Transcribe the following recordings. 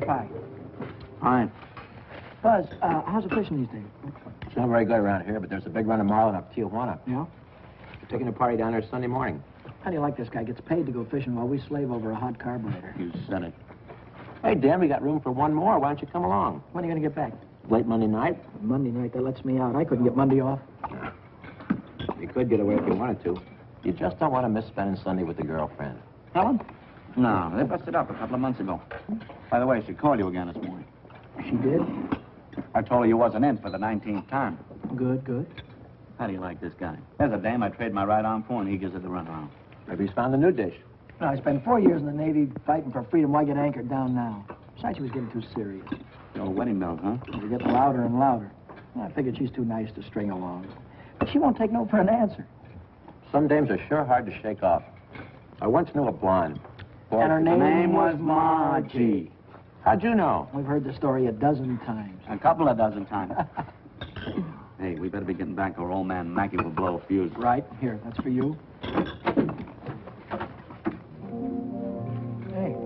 pie. Fine. Buzz, how's the fishing these days? It's not very good around here, but there's a big run of marlin up Tijuana. Yeah? We're taking a party down there Sunday morning. How do you like this guy? Gets paid to go fishing while we slave over a hot carburetor. You said it. Hey, Dan, we got room for one more. Why don't you come along? When are you going to get back? Late Monday night? Monday night, that lets me out. I couldn't get Monday off. You could get away if you wanted to. You just don't want to miss spending Sunday with the girlfriend. Helen? No, they busted up a couple of months ago. By the way, she called you again this morning. She did? I told her you wasn't in for the 19th time. Good, good. How do you like this guy? There's a dame I trade my right arm for, and he gives it the runaround. Maybe he's found a new dish. No, I spent 4 years in the Navy fighting for freedom. Why get anchored down now? Besides, she was getting too serious. The old wedding bells, huh? It was getting louder and louder. I figured she's too nice to string along. But she won't take no for an answer. Some dames are sure hard to shake off. I once knew a blonde. And her name was Margie. How'd you know? We've heard the story a dozen times. A couple of dozen times. Hey, we better be getting back or old man Mackey will blow a fuse. Right. Here, that's for you. Hey.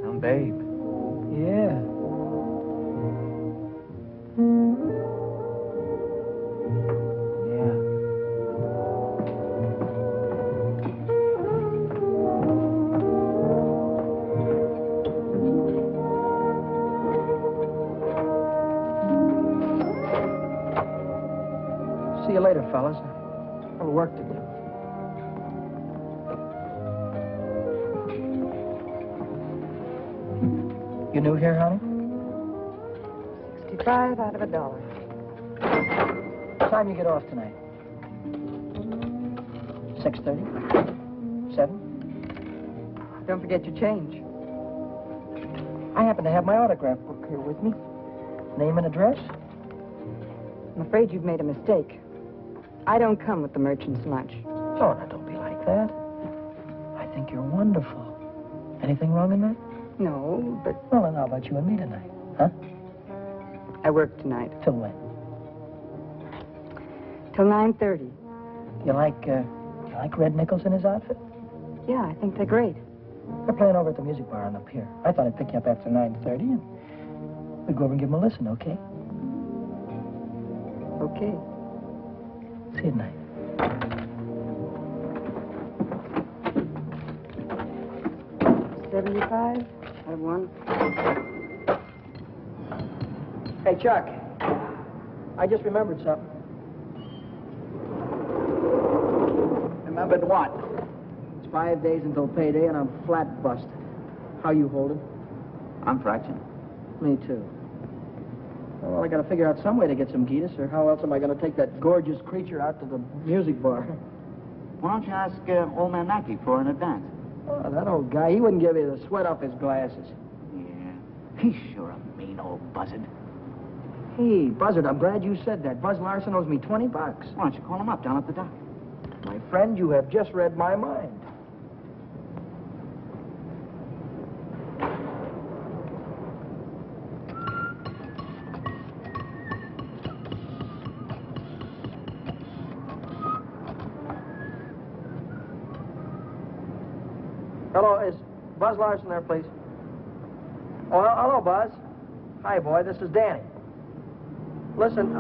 Some babe. Yeah. See you later, fellas. A little work to do. You new here, honey? 65 out of $1. What time you get off tonight? 6:30? 7? Don't forget your change. I happen to have my autograph book here with me. Name and address? I'm afraid you've made a mistake. I don't come with the merchant's lunch. Oh, now, don't be like that. I think you're wonderful. Anything wrong in that? No, but Well, then how about you and me tonight? Huh? I work tonight. Till when? Till 9:30. You like Red Nichols in his outfit? Yeah, I think they're great. They're playing over at the music bar on the pier. I thought I'd pick you up after 9:30 and we'd go over and give them a listen, okay? Okay. See you tonight. $75 out of $1. Hey, Chuck. I just remembered something. Remembered what? It's 5 days until payday and I'm flat busted. How you holding? I'm fractured. Me too. Well, I gotta figure out some way to get some Gitas, or how else am I gonna take that gorgeous creature out to the music bar? Why don't you ask old man Mackey for an advance? Oh, that old guy, he wouldn't give you the sweat off his glasses. Yeah. He's sure a mean old buzzard. Hey, Buzzard, I'm glad you said that. Buzz Larson owes me $20. Why don't you call him up down at the dock? My friend, you have just read my mind. Hello, is Buzz Larson there, please? Oh, hello, Buzz. Hi, boy, this is Danny. Listen,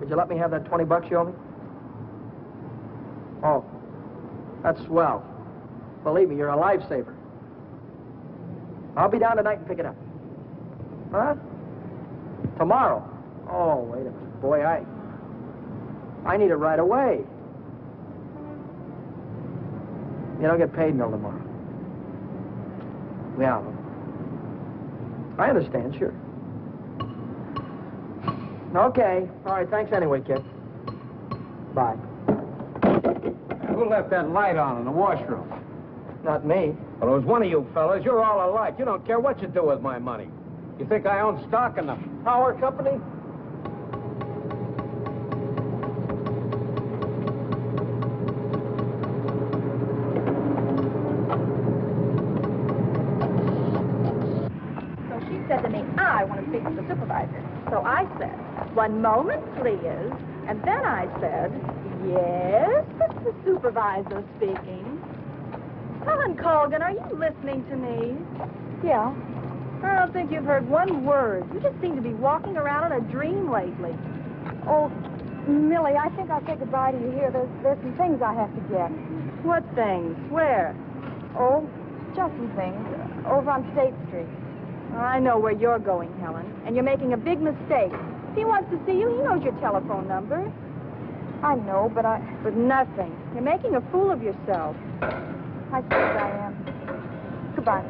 could you let me have that $20 you owe me? Oh, that's swell. Believe me, you're a lifesaver. I'll be down tonight and pick it up. Huh? Tomorrow? Oh, wait a minute. Boy, I need it right away. You don't get paid until tomorrow. Yeah. I understand, sure. Okay. All right, thanks anyway, kid. Bye. Who left that light on in the washroom? Not me. Well, it was one of you fellas. You're all alike. You don't care what you do with my money. You think I own stock in the power company? So she said to me, I want to speak with the supervisor. So I said, one moment, please. And then I said, yes, it's the supervisor speaking. Helen Colgan, are you listening to me? Yeah. I don't think you've heard one word. You just seem to be walking around in a dream lately. Oh, Millie, I think I'll say goodbye to you here. There's some things I have to get. What things? Where? Oh, just some things. Over on State Street. I know where you're going, Helen, and you're making a big mistake. If he wants to see you, he knows your telephone number. I know, but But nothing. You're making a fool of yourself. I suppose I am. Goodbye.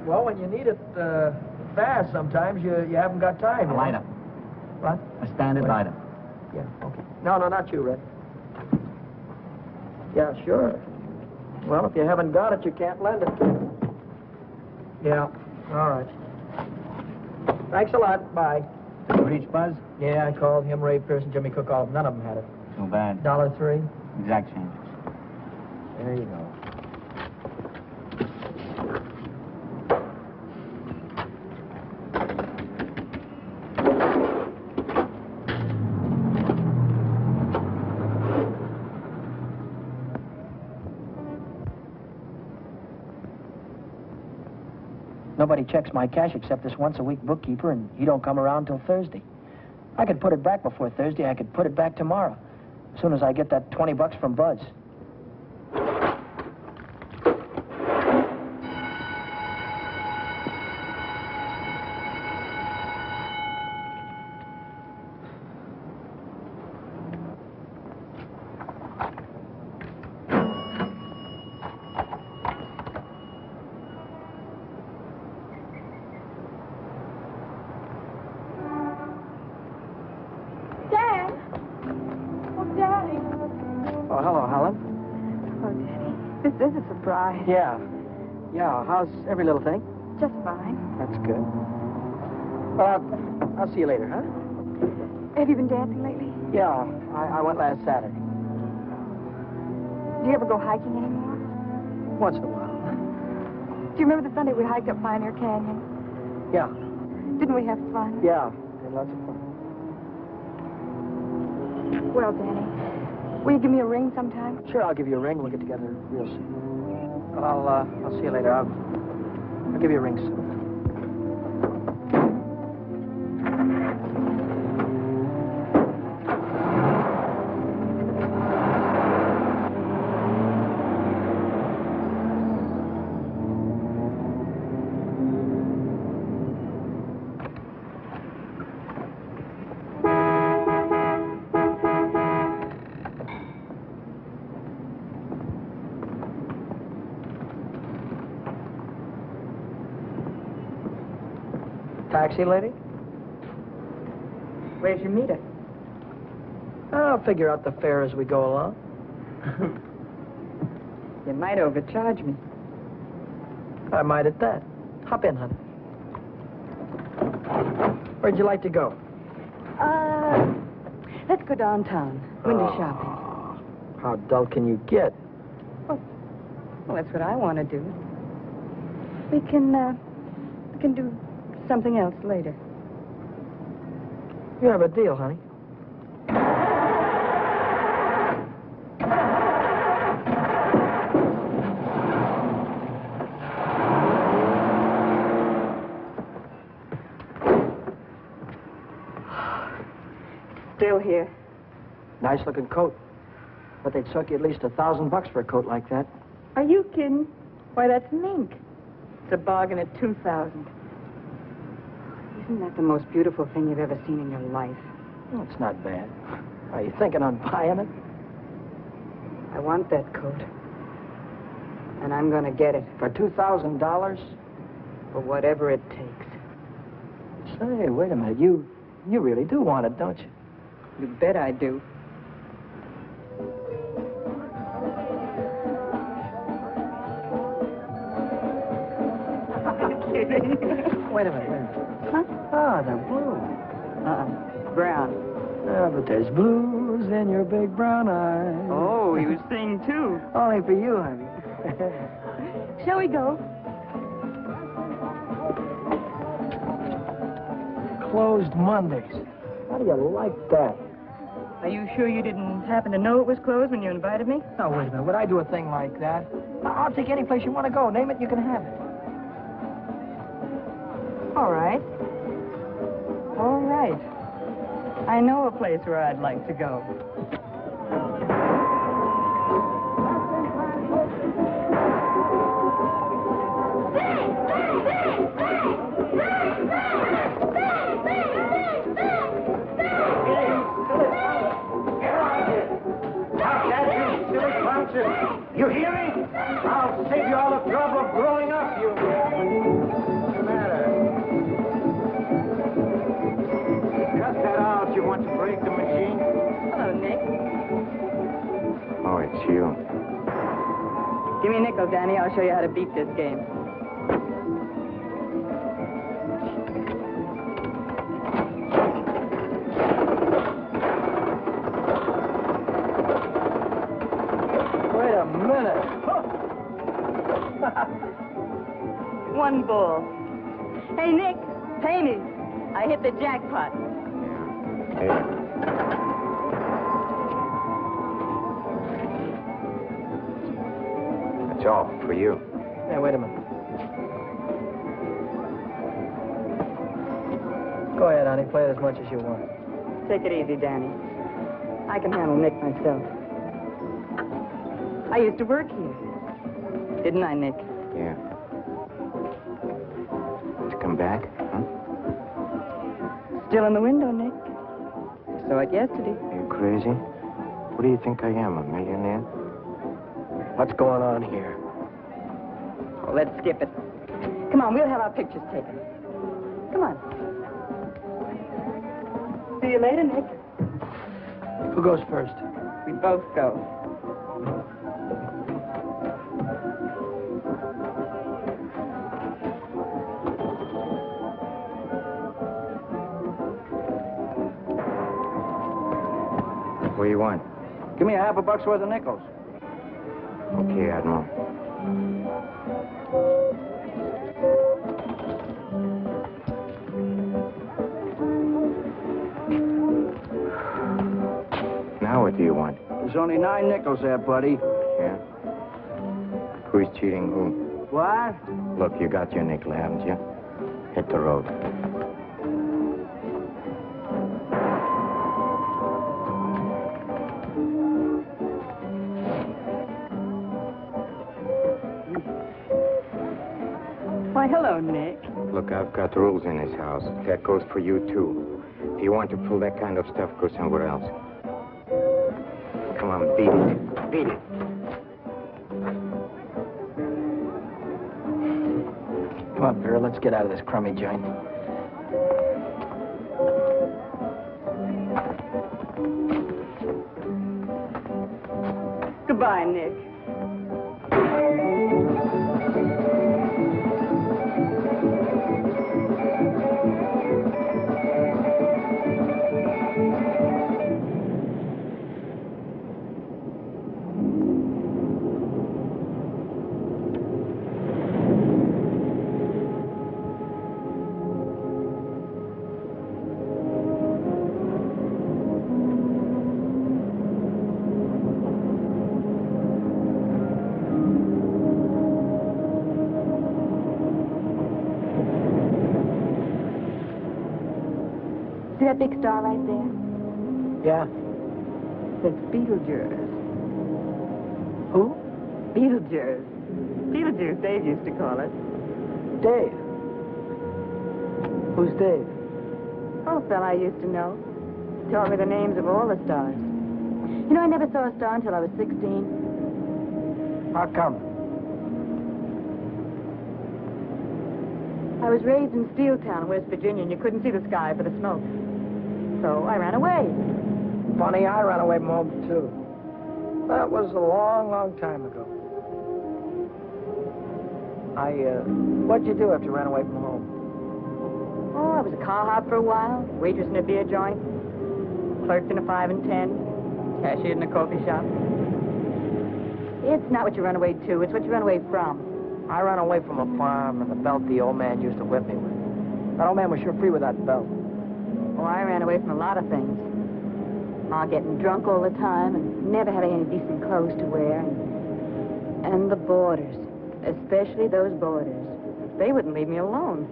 Well, when you need it fast, sometimes you haven't got time. A lighter. What? A standard lighter. Yeah, okay. No, not you, Red. Yeah, sure. Well, if you haven't got it, you can't lend it. Yeah, all right. Thanks a lot. Bye. Did you reach Buzz? Yeah, I called him, Ray Pearson, Jimmy Cook, all of them. None of them had it. Too bad. $1.03. Exact change. There you go. Nobody checks my cash except this once-a-week bookkeeper, and he don't come around till Thursday. I could put it back before Thursday. I could put it back tomorrow, as soon as I get that $20 from Buzz. Oh, hello, Helen. Oh, Daddy. This is a surprise. Yeah. Yeah, how's every little thing? Just fine. That's good. Well, I'll see you later, huh? Have you been dancing lately? Yeah, I went last Saturday. Do you ever go hiking anymore? Once in a while. Do you remember the Sunday we hiked up Pioneer Canyon? Yeah. Didn't we have fun? Yeah, had lots of fun. Well, Danny, will you give me a ring sometime? Sure, I'll give you a ring. We'll get together real soon. I'll see you later. I'll give you a ring soon. Taxi, lady? Where's your meter? I'll figure out the fare as we go along. You might overcharge me. I might at that. Hop in, honey. Where'd you like to go? Let's go downtown. Window shopping. How dull can you get? Well, that's what I want to do. We can do something else later. You have a deal, honey. Still here. Nice looking coat. But they'd suck you at least $1,000 for a coat like that. Are you kidding? Why, that's mink. It's a bargain at $2,000. Isn't that the most beautiful thing you've ever seen in your life? Well, it's not bad. Are you thinking on buying it? I want that coat. And I'm going to get it. For $2,000? For whatever it takes. Say, wait a minute. You really do want it, don't you? You bet I do. Wait a minute. Huh? Ah, they're blue. Brown. Ah, but there's blues in your big brown eyes. Oh, you sing too. Only for you, honey. Shall we go? closed Mondays. How do you like that? Are you sure you didn't happen to know it was closed when you invited me? No, wait a minute. Would I do a thing like that? I'll take any place you want to go. Name it, you can have it. All right. All right. I know a place where I'd like to go. You hear me? I'll save you all the trouble of growing up, you... What's the matter? Cut that out. You want to break the machine? Hello, Nick. Oh, it's you. Give me a nickel, Danny. I'll show you how to beat this game. Wait a minute. One ball. Hey, Nick, pay me. I hit the jackpot. Hey. That's all for you. Hey, wait a minute. Go ahead, honey. Play it as much as you want. Take it easy, Danny. I can handle Nick myself. I used to work here. Didn't I, Nick? Yeah. To come back, huh? Still in the window, Nick. Saw it yesterday. Are you crazy? What do you think I am, a millionaire? What's going on here? Oh, let's skip it. Come on, we'll have our pictures taken. Come on. See you later, Nick. Who goes first? We both go. What do you want? Give me a half a buck's worth of nickels. Okay, Admiral. Now what do you want? There's only 9 nickels there, buddy. Yeah? Who's cheating who? What? Look, you got your nickel, haven't you? Hit the road. Why, hello, Nick. Look, I've got rules in this house. That goes for you, too. If you want to pull that kind of stuff, go somewhere else. Come on, beat it. Beat it. Come on, Vera, let's get out of this crummy joint. Goodbye, Nick. See that big star right there? Yeah? It's Beetlejuice. Who? Beetlejuice. Beetlejuice, Dave used to call it. Dave. Who's Dave? Oh, fella I used to know. Taught me the names of all the stars. You know, I never saw a star until I was 16. How come? I was raised in Steeltown, West Virginia, and you couldn't see the sky for the smoke. So I ran away. Funny, I ran away from home, too. That was a long, long time ago. What'd you do after you ran away from home? Oh, I was a car hop for a while, waitress in a beer joint, clerked in a 5 and 10, cashiered in a coffee shop. It's not what you run away to, it's what you run away from. I ran away from a farm and the belt the old man used to whip me with. That old man was sure free with that belt. away from a lot of things. Ma getting drunk all the time and never having any decent clothes to wear. And the boarders, especially those boarders. They wouldn't leave me alone.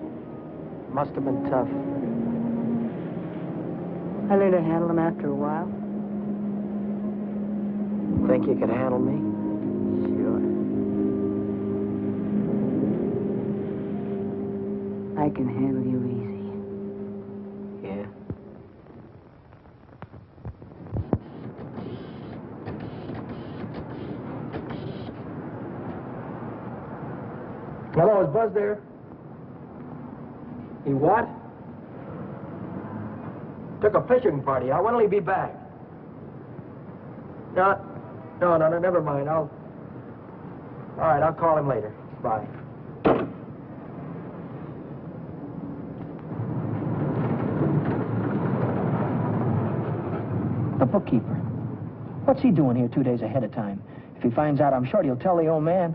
Must have been tough. I learned to handle them after a while. Think you could handle me? Sure. I can handle you easy. Yeah. Hello, is Buzz there? He what? Took a fishing party. When'll he be back? No, never mind. All right, I'll call him later. Bye. The bookkeeper. What's he doing here 2 days ahead of time? If he finds out, I'm sure he'll tell the old man.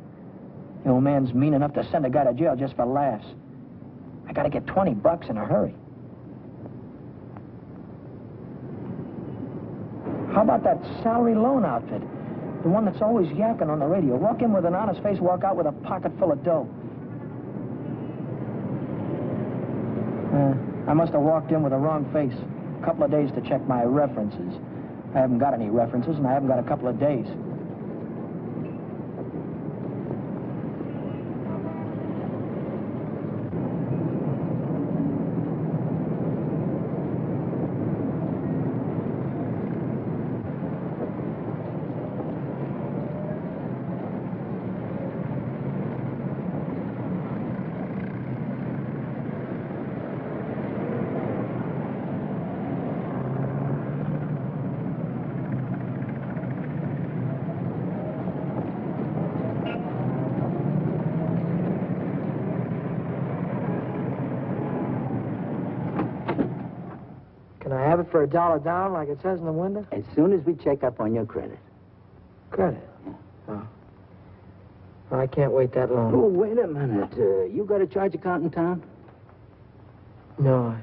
The old man's mean enough to send a guy to jail just for laughs. I gotta get $20 in a hurry. How about that salary loan outfit? The one that's always yakking on the radio. Walk in with an honest face, walk out with a pocket full of dough. I must have walked in with the wrong face. A couple of days to check my references. I haven't got any references, and I haven't got a couple of days. Can I have it for $1 down, like it says in the window? As soon as we check up on your credit. Credit? Oh. Well, I can't wait that long. Oh, wait a minute. You got a charge account in town? No,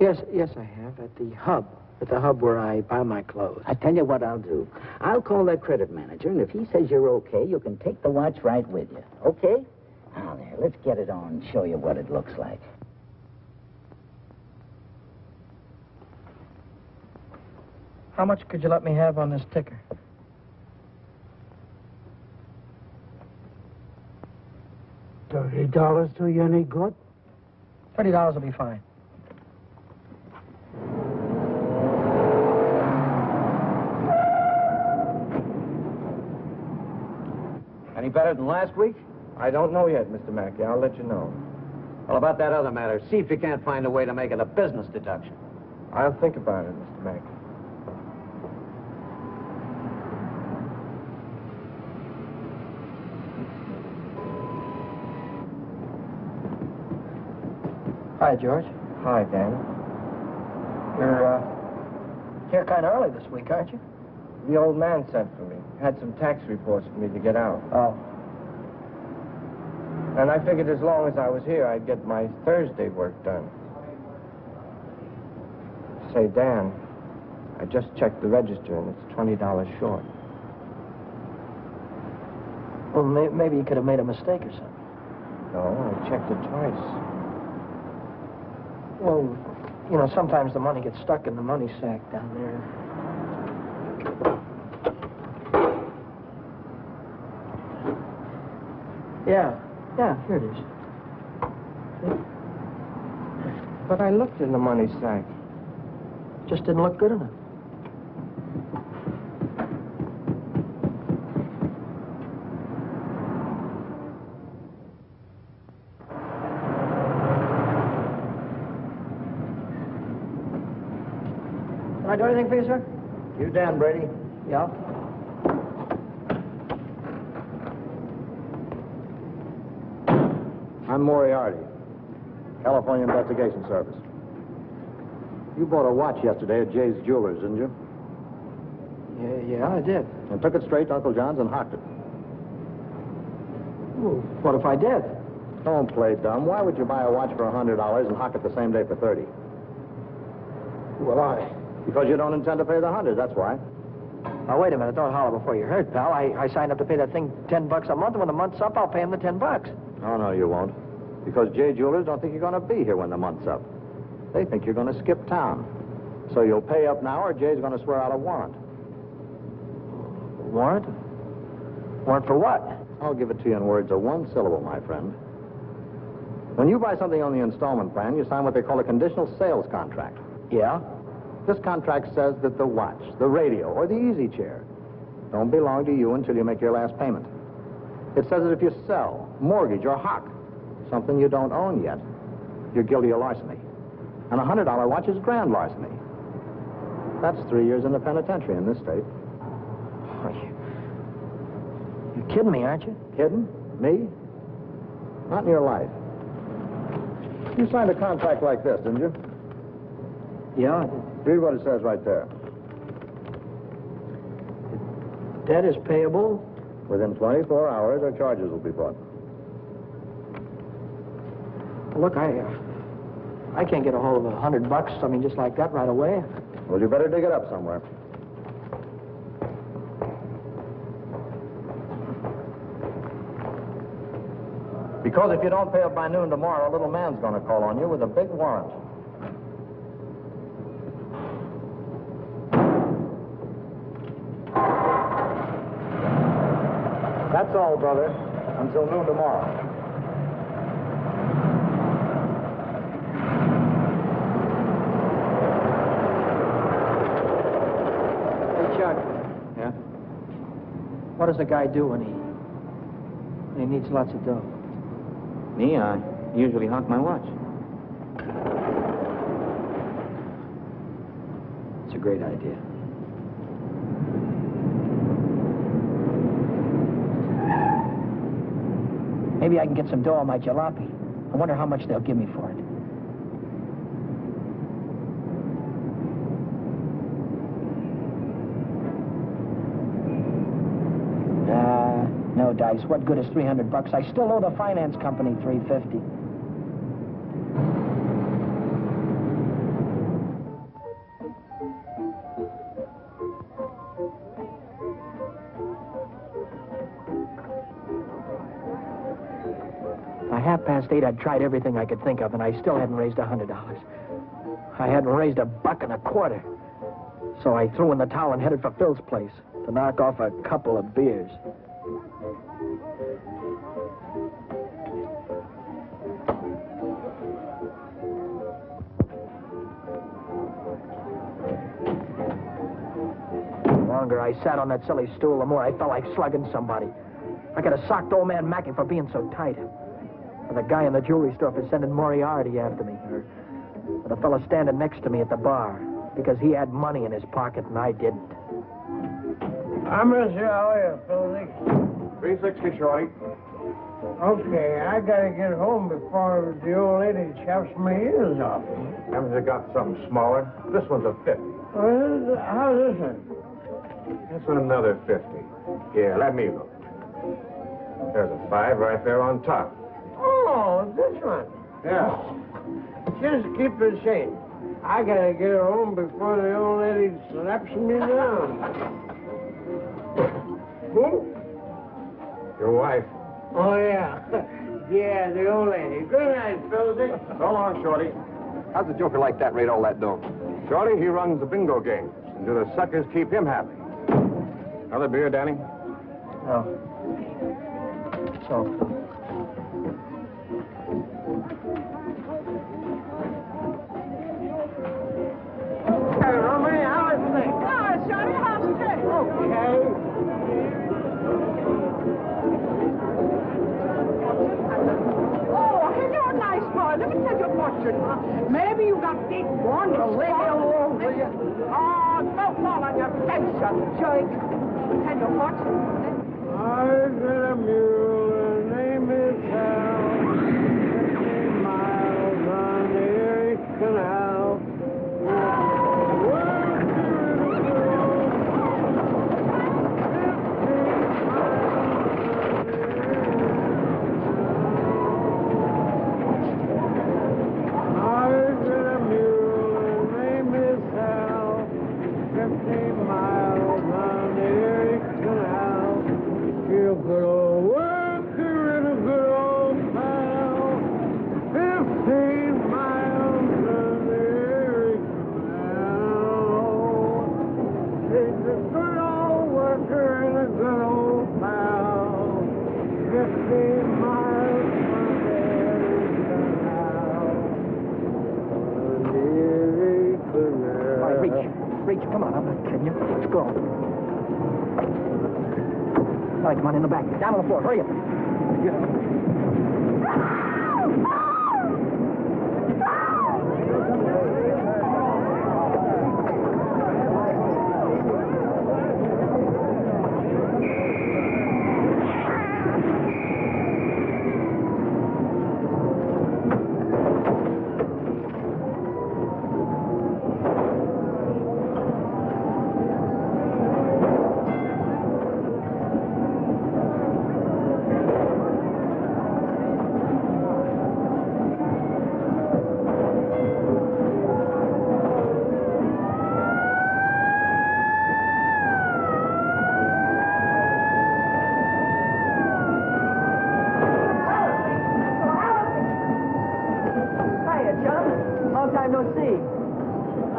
Yes, I have. At the hub. At the hub where I buy my clothes. I tell you what I'll do. I'll call that credit manager, and if he says you're okay, you can take the watch right with you. Okay? Now, there, let's get it on and show you what it looks like. How much could you let me have on this ticker? $30 do you any good? $30 will be fine. Any better than last week? I don't know yet, Mr. Mackey. I'll let you know. Well, about that other matter, see if you can't find a way to make it a business deduction. I'll think about it, Mr. Mackey. Hi, George. Hi, Dan. You're, here kind of early this week, aren't you? The old man sent for me. Had some tax reports for me to get out. Oh. And I figured as long as I was here, I'd get my Thursday work done. Say, Dan, I just checked the register, and it's $20 short. Well, maybe you could have made a mistake or something. No, I checked it twice. Well, you know, sometimes the money gets stuck in the money sack down there. Yeah, here it is. But I looked in the money sack. Just didn't look good enough. Can I do anything for you, sir? You Dan Brady? Yeah. I'm Moriarty, California Investigation Service. You bought a watch yesterday at Jay's Jewelers, didn't you? Yeah, I did. And took it straight to Uncle John's and hocked it. Well, what if I did? Don't play dumb. Why would you buy a watch for $100 and hock it the same day for $30? Well, Because you don't intend to pay the 100, that's why. Now, wait a minute. Don't holler before you hurt, pal. I signed up to pay that thing $10 a month, and when the month's up, I'll pay him the $10. Oh, no, you won't. Because J Jewelers don't think you're going to be here when the month's up. They think you're going to skip town. So you'll pay up now, or Jay's going to swear out a warrant. Warrant? Warrant for what? I'll give it to you in words of one syllable, my friend. When you buy something on the installment plan, you sign what they call a conditional sales contract. Yeah? This contract says that the watch, the radio, or the easy chair don't belong to you until you make your last payment. It says that if you sell, mortgage, or hock something you don't own yet, you're guilty of larceny. And a $100 watch is grand larceny. That's 3 years in the penitentiary in this state. You're kidding me, aren't you? Kidding? Me? Not in your life. You signed a contract like this, didn't you? Yeah. Read what it says right there. Debt is payable. Within 24 hours, our charges will be brought. Look, I can't get a hold of $100, I mean, just like that right away. Well, you better dig it up somewhere. Because if you don't pay up by noon tomorrow, a little man's going to call on you with a big warrant. That's all, brother. Until noon tomorrow. Hey, Chuck, Yeah? what does a guy do when he needs lots of dough? Me, I usually honk my watch. It's a great idea. Maybe I can get some dough on my jalopy. I wonder how much they'll give me for it. No, Dice. What good is $300? I still owe the finance company $350. By 8:30, I'd tried everything I could think of, and I still hadn't raised $100. I hadn't raised $1.25. So I threw in the towel and headed for Phil's place to knock off a couple of beers. The longer I sat on that silly stool, the more I felt like slugging somebody. I could have socked old man Mackey for being so tight. Or the guy in the jewelry store for sending Moriarty after me. Or the fellow standing next to me at the bar because he had money in his pocket and I didn't. I'm going to see how are you, Phil? 360, Shorty. Okay, I got to get home before the old lady chops my ears off. Haven't you got something smaller? This one's a 50. Well, how's this one? This one another 50. Here, let me look. There's a 5 right there on top. Oh, this one. Yeah. Just keep it same. I got to get home before the old lady slaps me down. Who? Your wife. Oh, yeah. Yeah, the old lady. Good night, Philzy. So long, Shorty. How's a joker like that rate all that dough? Shorty, he runs the bingo games. And do the suckers keep him happy? Another beer, Danny? Oh. So. Hey, Romany, how is things? Oh, Johnny, how's it going? Okay. Oh, hello, nice boy. Let me tell you a fortune. Maybe you got big one. Leave me alone, will you? Oh, don't fall on your face, you jerk. Tell you a fortune. I got a mule, her name is Hal. 50 miles on the Erie Canal. I got a mule, her name is reach. Come on, I'm not kidding you. Let's go. All right, come on, in the back. Down on the floor. Hurry up.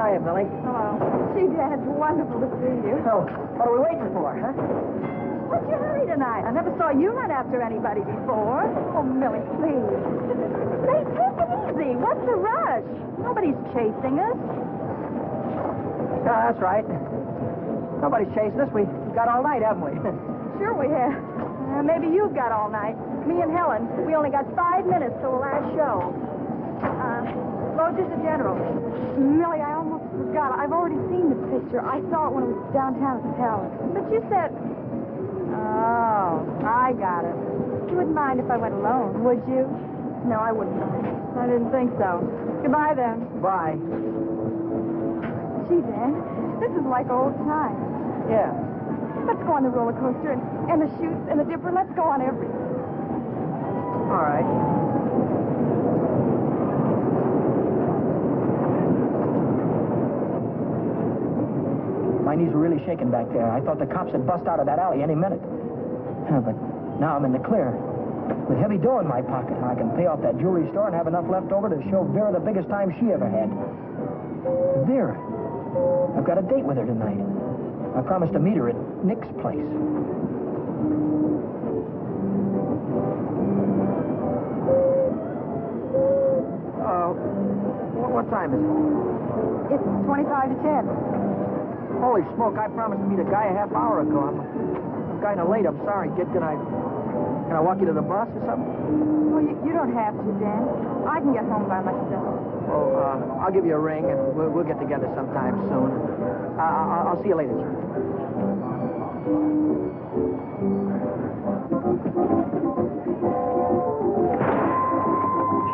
Hiya, Billy. Hello. Gee, Dad, it's wonderful to see you. So, what are we waiting for, huh? What's your hurry tonight? I never saw you run after anybody before. Oh, Millie, please. Hey, take it easy. What's the rush? Nobody's chasing us. Yeah, that's right. Nobody's chasing us. We've got all night, haven't we? Sure we have. Maybe you've got all night. Me and Helen, we only got 5 minutes till the last show. Rogers the General. Millie, I almost forgot. I've already seen the picture. I saw it when it was downtown at the Palace. But you said... Oh, I got it. You wouldn't mind if I went alone, would you? No, I wouldn't mind. I didn't think so. Goodbye, then. Bye. Gee, Dan, this is like old times. Yeah. Let's go on the roller coaster and the chutes and the dipper. Let's go on everything. All right. My knees were really shaking back there. I thought the cops had bust out of that alley any minute. But now I'm in the clear. With heavy dough in my pocket, I can pay off that jewelry store and have enough left over to show Vera the biggest time she ever had. Vera. I've got a date with her tonight. I promised to meet her at Nick's place. What time is it? It's 25 to 10. Holy smoke, I promised to meet a guy a half hour ago. I'm kind of late. I'm sorry, kid. Can I walk you to the bus or something? Well, you don't have to, Dan. I can get home by myself. Well, I'll give you a ring, and we'll get together sometime soon. I'll see you later, John.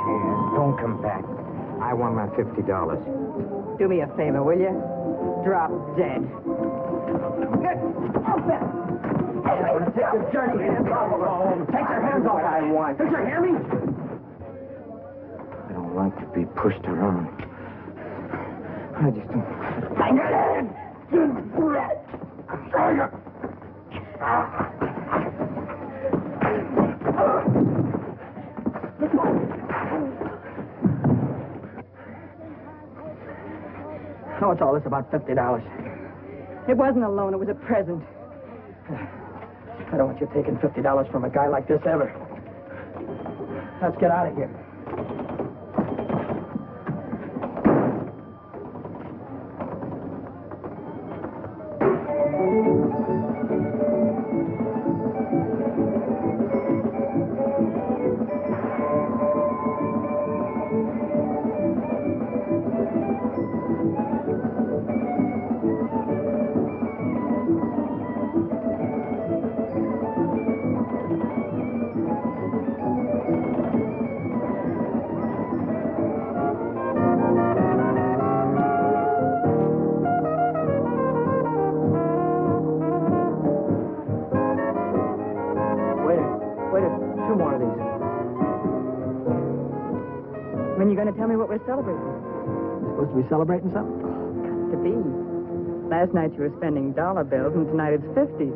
Cheers. Don't come back. I want my $50. Do me a favor, will you? Drop dead. Good. Open. I'm going to take your dirty hands off of her. Take your hands off. I want. Did you hear me? I don't like to be pushed around. I just don't... So what's all this about $50? It wasn't a loan, it was a present. I don't want you taking $50 from a guy like this ever. Let's get out of here. When you going to tell me what we're celebrating? Supposed to be celebrating something? To be. Last night you were spending dollar bills, and tonight it's 50s.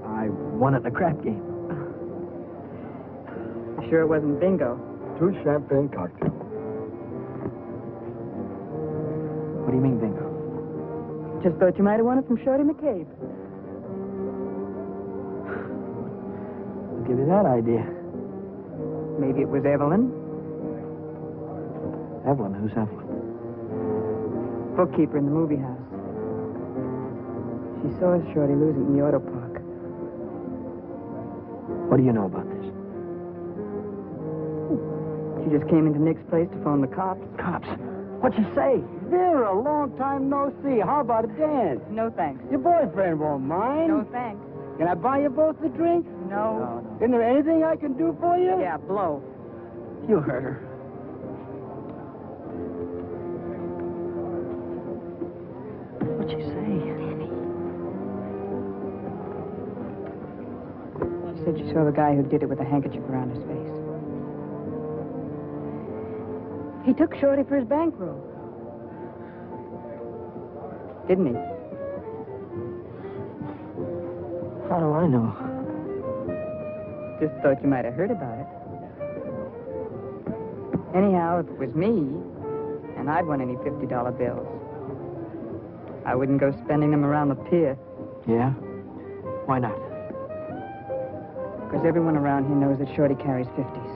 I won at the crap game. You sure it wasn't bingo? 2 champagne cocktails. What do you mean, bingo? Just thought you might have won it from Shorty McCabe. I'll give you that idea. Maybe it was Evelyn. Evelyn? Who's Evelyn? bookkeeper in the movie house. She saw Shorty lose it in the auto park. What do you know about this? She just came into Nick's place to phone the cops. Cops? What'd you say? Vera, long time no see. How about a dance? No thanks. Your boyfriend won't mind. No thanks. Can I buy you both a drink? No. Isn't there anything I can do for you? Yeah, blow. You heard her. What'd she say? She said she saw the guy who did it with a handkerchief around his face. He took Shorty for his bankroll. Didn't he? How do I know? Just thought you might have heard about it. Anyhow, if it was me, and I'd won any $50 bills, I wouldn't go spending them around the pier. Yeah? Why not? Because everyone around here knows that Shorty carries 50s.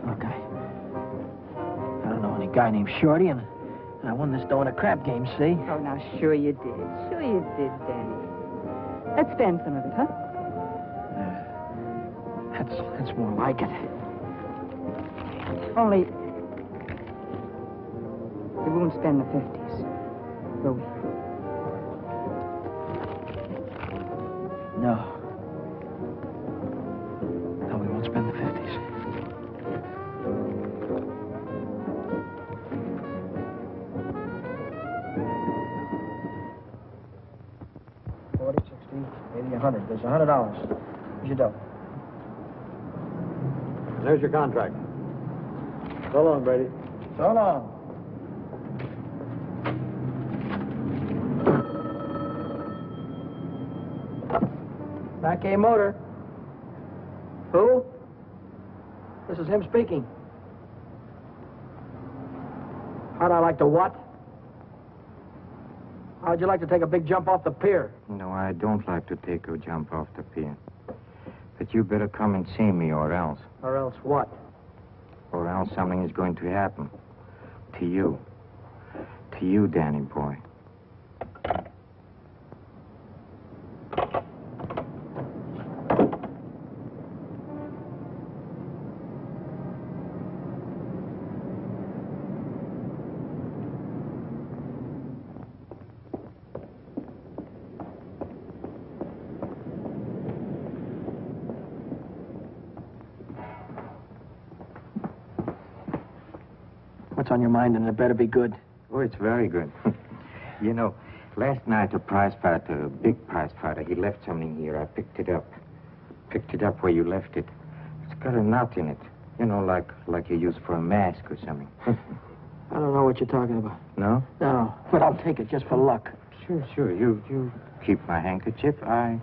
Look, I don't know any guy named Shorty, and I won this dough in a crap game, see? Oh, now, sure you did. Sure you did, Danny. Let's spend some of it, huh? That's more like it. Only, we won't spend the 50s, will we? No. No, we won't spend the 50s. $40, $60, $80, $100. There's $100. Here's your dough. There's your contract. So long, Brady. So long. Back A Motor. Who? This is him speaking. How'd I like to what? How'd you like to take a big jump off the pier? No, I don't like to take a jump off the pier. But you better come and see me, or else. Or else what? Or else something is going to happen. To you. To you, Danny boy. What's on your mind, and it better be good. Oh, it's very good. You know, last night a prize fighter, a big prize fighter, he left something here. I picked it up. Picked it up where you left it. It's got a knot in it. You know, like you use for a mask or something. I don't know what you're talking about. No? No, but I'll take it just for luck. Sure. You keep my handkerchief. I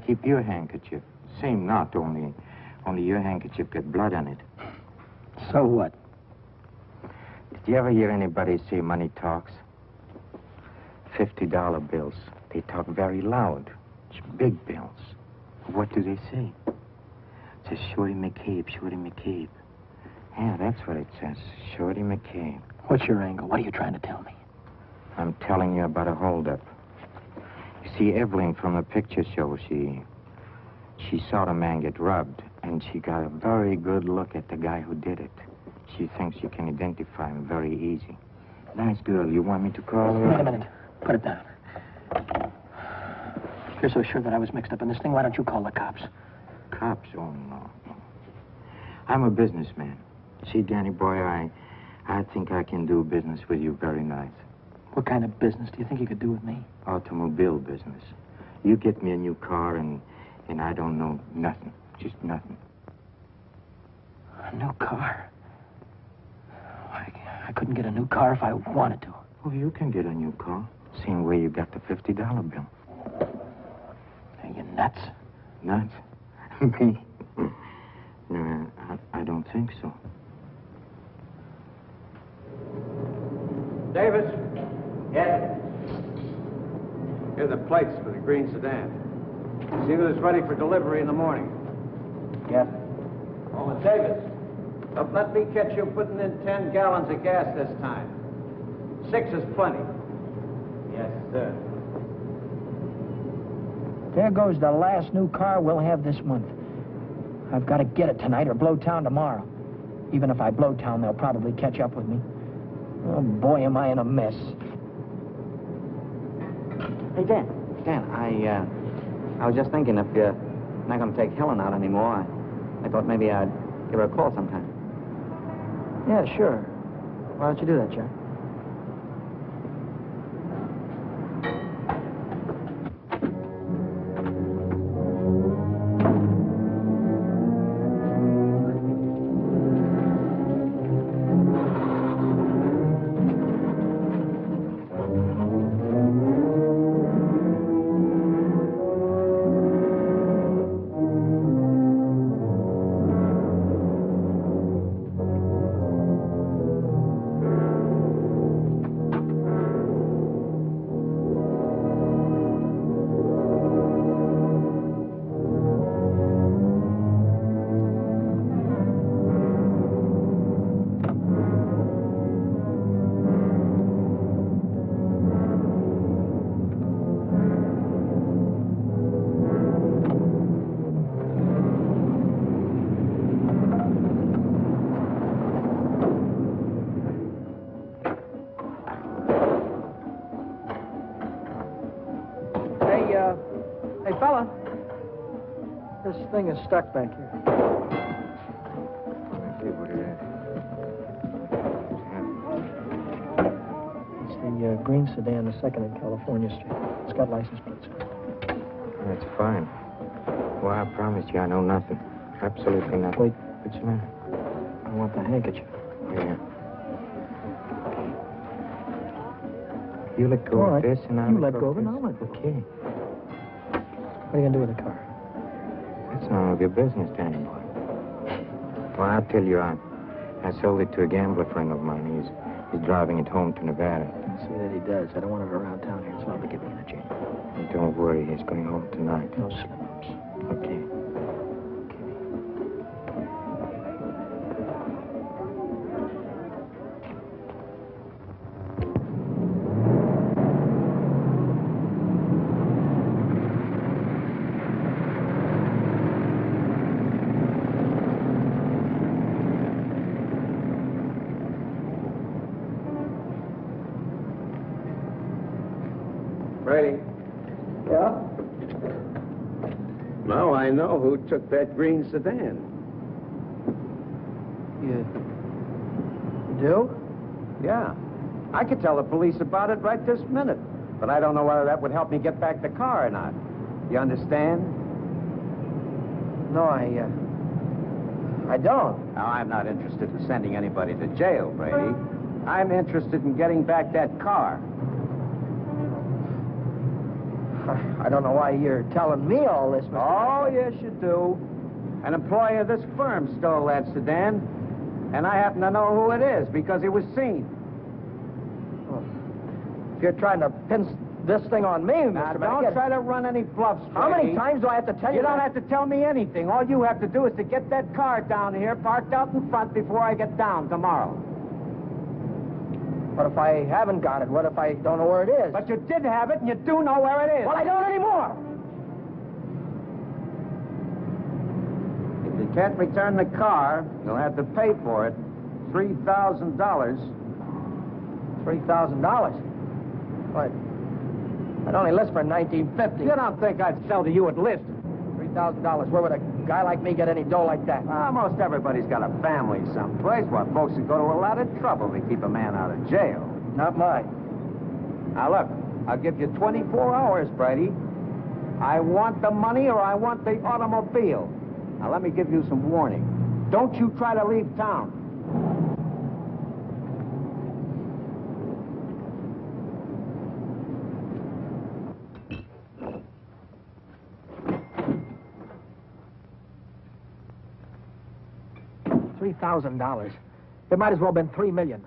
keep your handkerchief. Same knot, only your handkerchief got blood on it. So what? Did you ever hear anybody say money talks? $50 bills. They talk very loud. It's big bills. What do they say? It says Shorty McCabe, Shorty McCabe. Yeah, that's what it says. Shorty McCabe. What's your angle? What are you trying to tell me? I'm telling you about a holdup. You see, Evelyn from the picture show, she saw the man get robbed, and she got a very good look at the guy who did it. She thinks you can identify him very easy. Nice girl. You want me to call her? Wait a minute. Put it down. If you're so sure that I was mixed up in this thing, why don't you call the cops? Cops? Oh, no. I'm a businessman. See, Danny boy, I think I can do business with you very nice. What kind of business do you think you could do with me? Automobile business. You get me a new car, and I don't know nothing. Just nothing. A new car? I couldn't get a new car if I wanted to. Oh, you can get a new car. Same way you got the $50 bill. Are you nuts? Nuts? Me? No, I don't think so. Davis, Yes? here are the plates for the green sedan. See that it's ready for delivery in the morning. Yes. Oh, and Davis, But let me catch you putting in 10 gallons of gas this time. 6 is plenty. Yes, sir. There goes the last new car we'll have this month. I've got to get it tonight or blow town tomorrow. Even if I blow town, they'll probably catch up with me. Oh, boy, am I in a mess. Hey, Dan, I was just thinking if you're not going to take Helen out anymore, I thought maybe I'd give her a call sometime. Yeah, sure. Why don't you do that, Jack? Hey, fella. This thing is stuck back here. Let's see what it is. It's the green sedan, the second in California Street. It's got license plates. That's fine. Well, I promise you I know nothing. Absolutely nothing. Wait, what's the matter? I want the handkerchief. Yeah. You let go All of right. this and I'll You let go of it, this. and I'll let go. Okay. What are you going to do with the car? That's none of your business, Danny boy. Well, I'll tell you, I sold it to a gambler friend of mine. He's driving it home to Nevada. I'll see that he does. I don't want it around town here. It's liable to get me in a jam. And don't worry, he's going home tonight. No slip-ups. Okay. Brady. Yeah? Now I know who took that green sedan. You do? Yeah. I could tell the police about it right this minute. But I don't know whether that would help me get back the car or not. You understand? No, I don't. Now, I'm not interested in sending anybody to jail, Brady. I'm interested in getting back that car. I don't know why you're telling me all this, Mr. Oh, yes, you do. An employee of this firm stole that sedan, and I happen to know who it is because he was seen. If you're trying to pin this thing on me, Now, Mr. don't try to run any bluffs, Brady. How many times do I have to tell you You don't that? have to tell me anything. All you have to do is to get that car down here, parked out in front before I get down tomorrow. What if I haven't got it? What if I don't know where it is? But you did have it, and you do know where it is. Well, I don't anymore. If you can't return the car, you'll have to pay for it. $3,000. $3,000. What? I'd only list for $1,950. You don't think I'd sell to you at list? $3,000. Where would a guy like me get any dough like that? Most everybody's got a family someplace. What, folks would go to a lot of trouble to keep a man out of jail. Not mine. Now, look, I'll give you 24 hours, Brady. I want the money or I want the automobile. Now, let me give you some warning. Don't you try to leave town. $3,000. It might as well have been $3 million.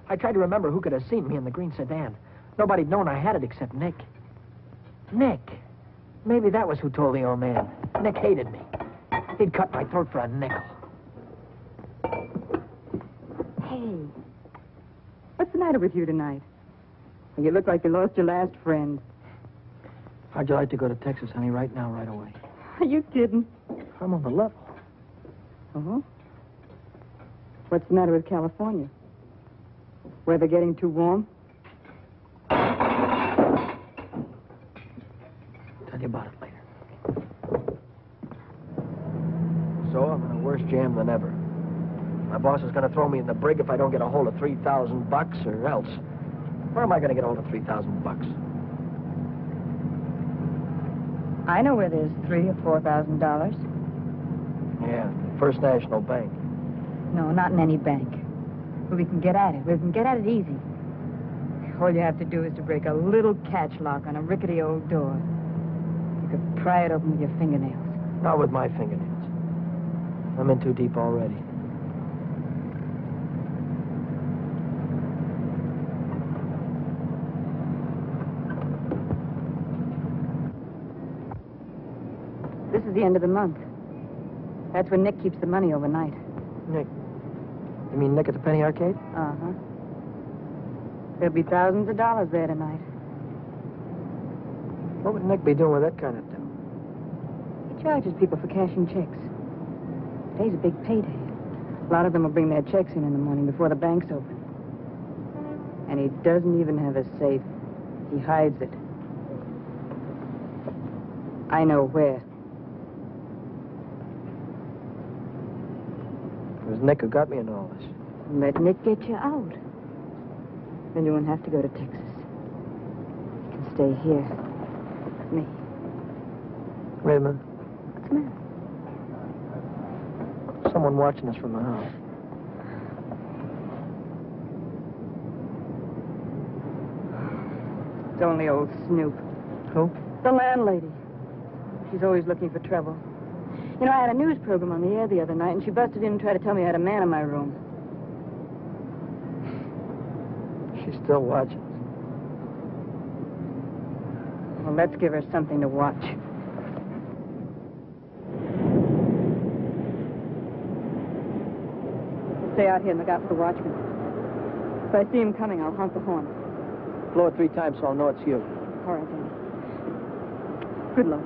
I tried to remember who could have seen me in the green sedan. Nobody'd known I had it except Nick. Nick. Maybe that was who told the old man. Nick hated me. He'd cut my throat for a nickel. Hey, what's the matter with you tonight? You look like you lost your last friend. How'd you like to go to Texas, honey, right now, right away? Are you kidding? I'm on the level. Uh-huh. What's the matter with California? Weather getting too warm? Tell you about it later. So I'm in a worse jam than ever. My boss is going to throw me in the brig if I don't get a hold of $3,000 or else. Where am I going to get a hold of $3,000? I know where there's $3,000 or $4,000. Yeah, First National Bank. No, not in any bank. But we can get at it. We can get at it easy. All you have to do is to break a little catch lock on a rickety old door. You could pry it open with your fingernails. Not with my fingernails. I'm in too deep already. This is the end of the month. That's when Nick keeps the money overnight. Nick. You mean Nick at the Penny Arcade? Uh-huh. There'll be thousands of dollars there tonight. What would Nick be doing with that kind of dough? He charges people for cashing checks. Today's a big payday. A lot of them will bring their checks in the morning before the bank's open. And he doesn't even have a safe. He hides it. I know where. It was Nick who got me in all this. Let Nick get you out. Then you won't have to go to Texas. You can stay here with me. Wait a minute. What's the matter? Someone watching us from the house. It's only old Snoop. Who? The landlady. She's always looking for trouble. You know, I had a news program on the air the other night, and she busted in and tried to tell me I had a man in my room. She's still watching us. Well, let's give her something to watch. Stay out here and look out for the watchman. If I see him coming, I'll honk the horn. Blow it 3 times so I'll know it's you. All right, then. Good luck.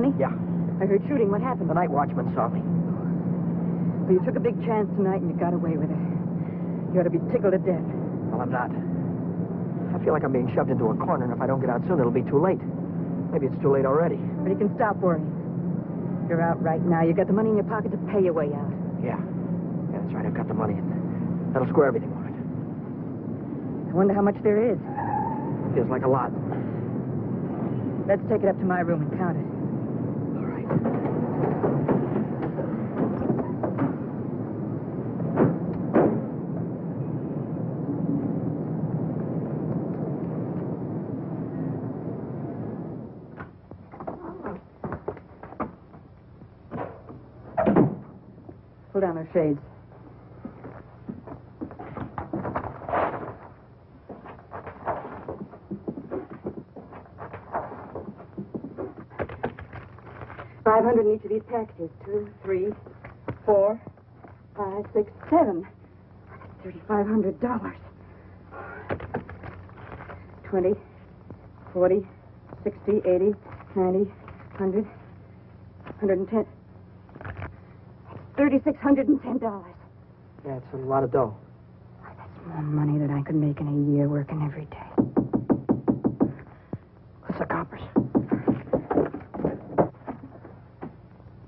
money? Yeah. I heard shooting. What happened? The night watchman saw me. Well, you took a big chance tonight and you got away with it. You ought to be tickled to death. Well, I'm not. I feel like I'm being shoved into a corner, and if I don't get out soon, it'll be too late. Maybe it's too late already. But you can stop worrying. You're out right now. You got the money in your pocket to pay your way out. Yeah. Yeah, that's right. I've got the money. That'll square everything on it. I wonder how much there is. Feels like a lot. Let's take it up to my room and count it. All right. Pull down those shades. $500 in each of these packages. 2, 3, 4, 5, 6, 7. $3,500. 20, 40, 60, 80, 90, 100, 110. $3,610. Yeah, it's a lot of dough. That's more money than I could make in a year working every day. That's the coppers.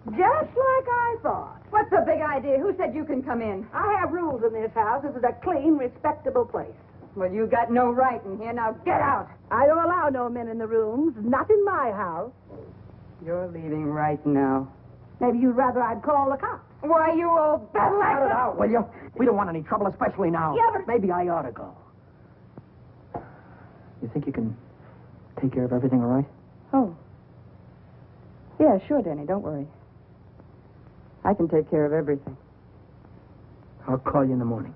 Just like I thought. What's the big idea? Who said you can come in? I have rules in this house. This is a clean, respectable place. Well, you got no right in here. Now get out. I don't allow no men in the rooms. Not in my house. You're leaving right now. Maybe you'd rather I'd call the cops. Why, you old Cut it bastard! out, will you? We don't want any trouble, especially now. Yeah, but- Maybe I ought to go. You think you can take care of everything all right? Oh. Yeah, sure, Danny. Don't worry. I can take care of everything. I'll call you in the morning.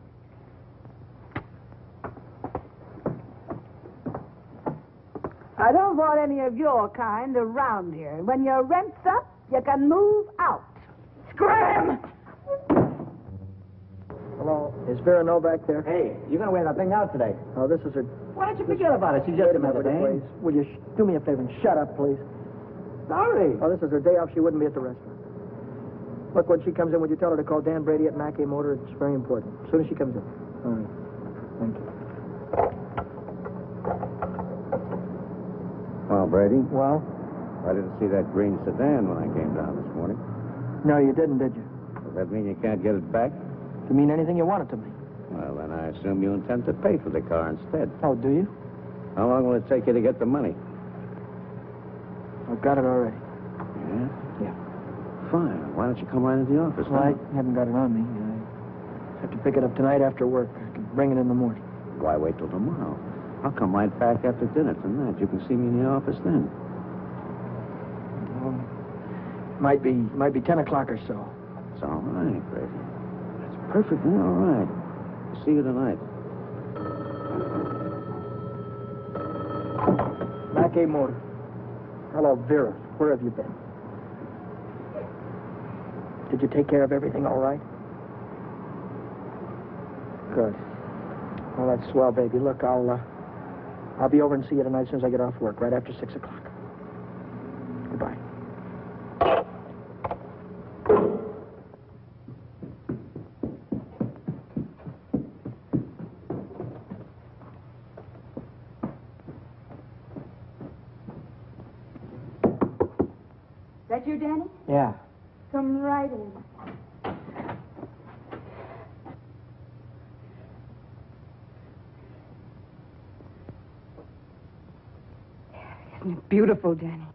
I don't want any of your kind around here. When your rent's up, you can move out. Scram! Hello. Is Vera Novak there? Hey, you're going to wear that thing out today. Oh, this is her... Why don't you forget about it? She's just a minute, please. Will you do me a favor and shut up, please? Sorry. Oh, this is her day off. She wouldn't be at the restaurant. Look, when she comes in, would you tell her to call Dan Brady at Mackey Motor? It's very important. As soon as she comes in. All right. Thank you. Well, Brady, Well? I didn't see that green sedan when I came down this morning. No, you didn't, did you? Does that mean you can't get it back? You mean anything you want it to me? Well, then I assume you intend to pay for the car instead. Oh, do you? How long will it take you to get the money? I've got it already. Yeah? Yeah. Fine. Why don't you come right into the office? Well, now? I haven't got it on me. I have to pick it up tonight after work. I can bring it in the morning. Why wait till tomorrow? I'll come right back after dinner tonight. You can see me in the office then. Might be 10 o'clock or so. It's all right, Brady. It's perfectly all right. See you tonight. Mackey Motor. Hello, Vera. Where have you been? Did you take care of everything all right? Good. Well, that's swell, baby. Look, I'll be over and see you tonight as soon as I get off work, right after 6 o'clock. Goodbye. That you, Danny? Yeah. Come right in. Isn't it beautiful, Danny?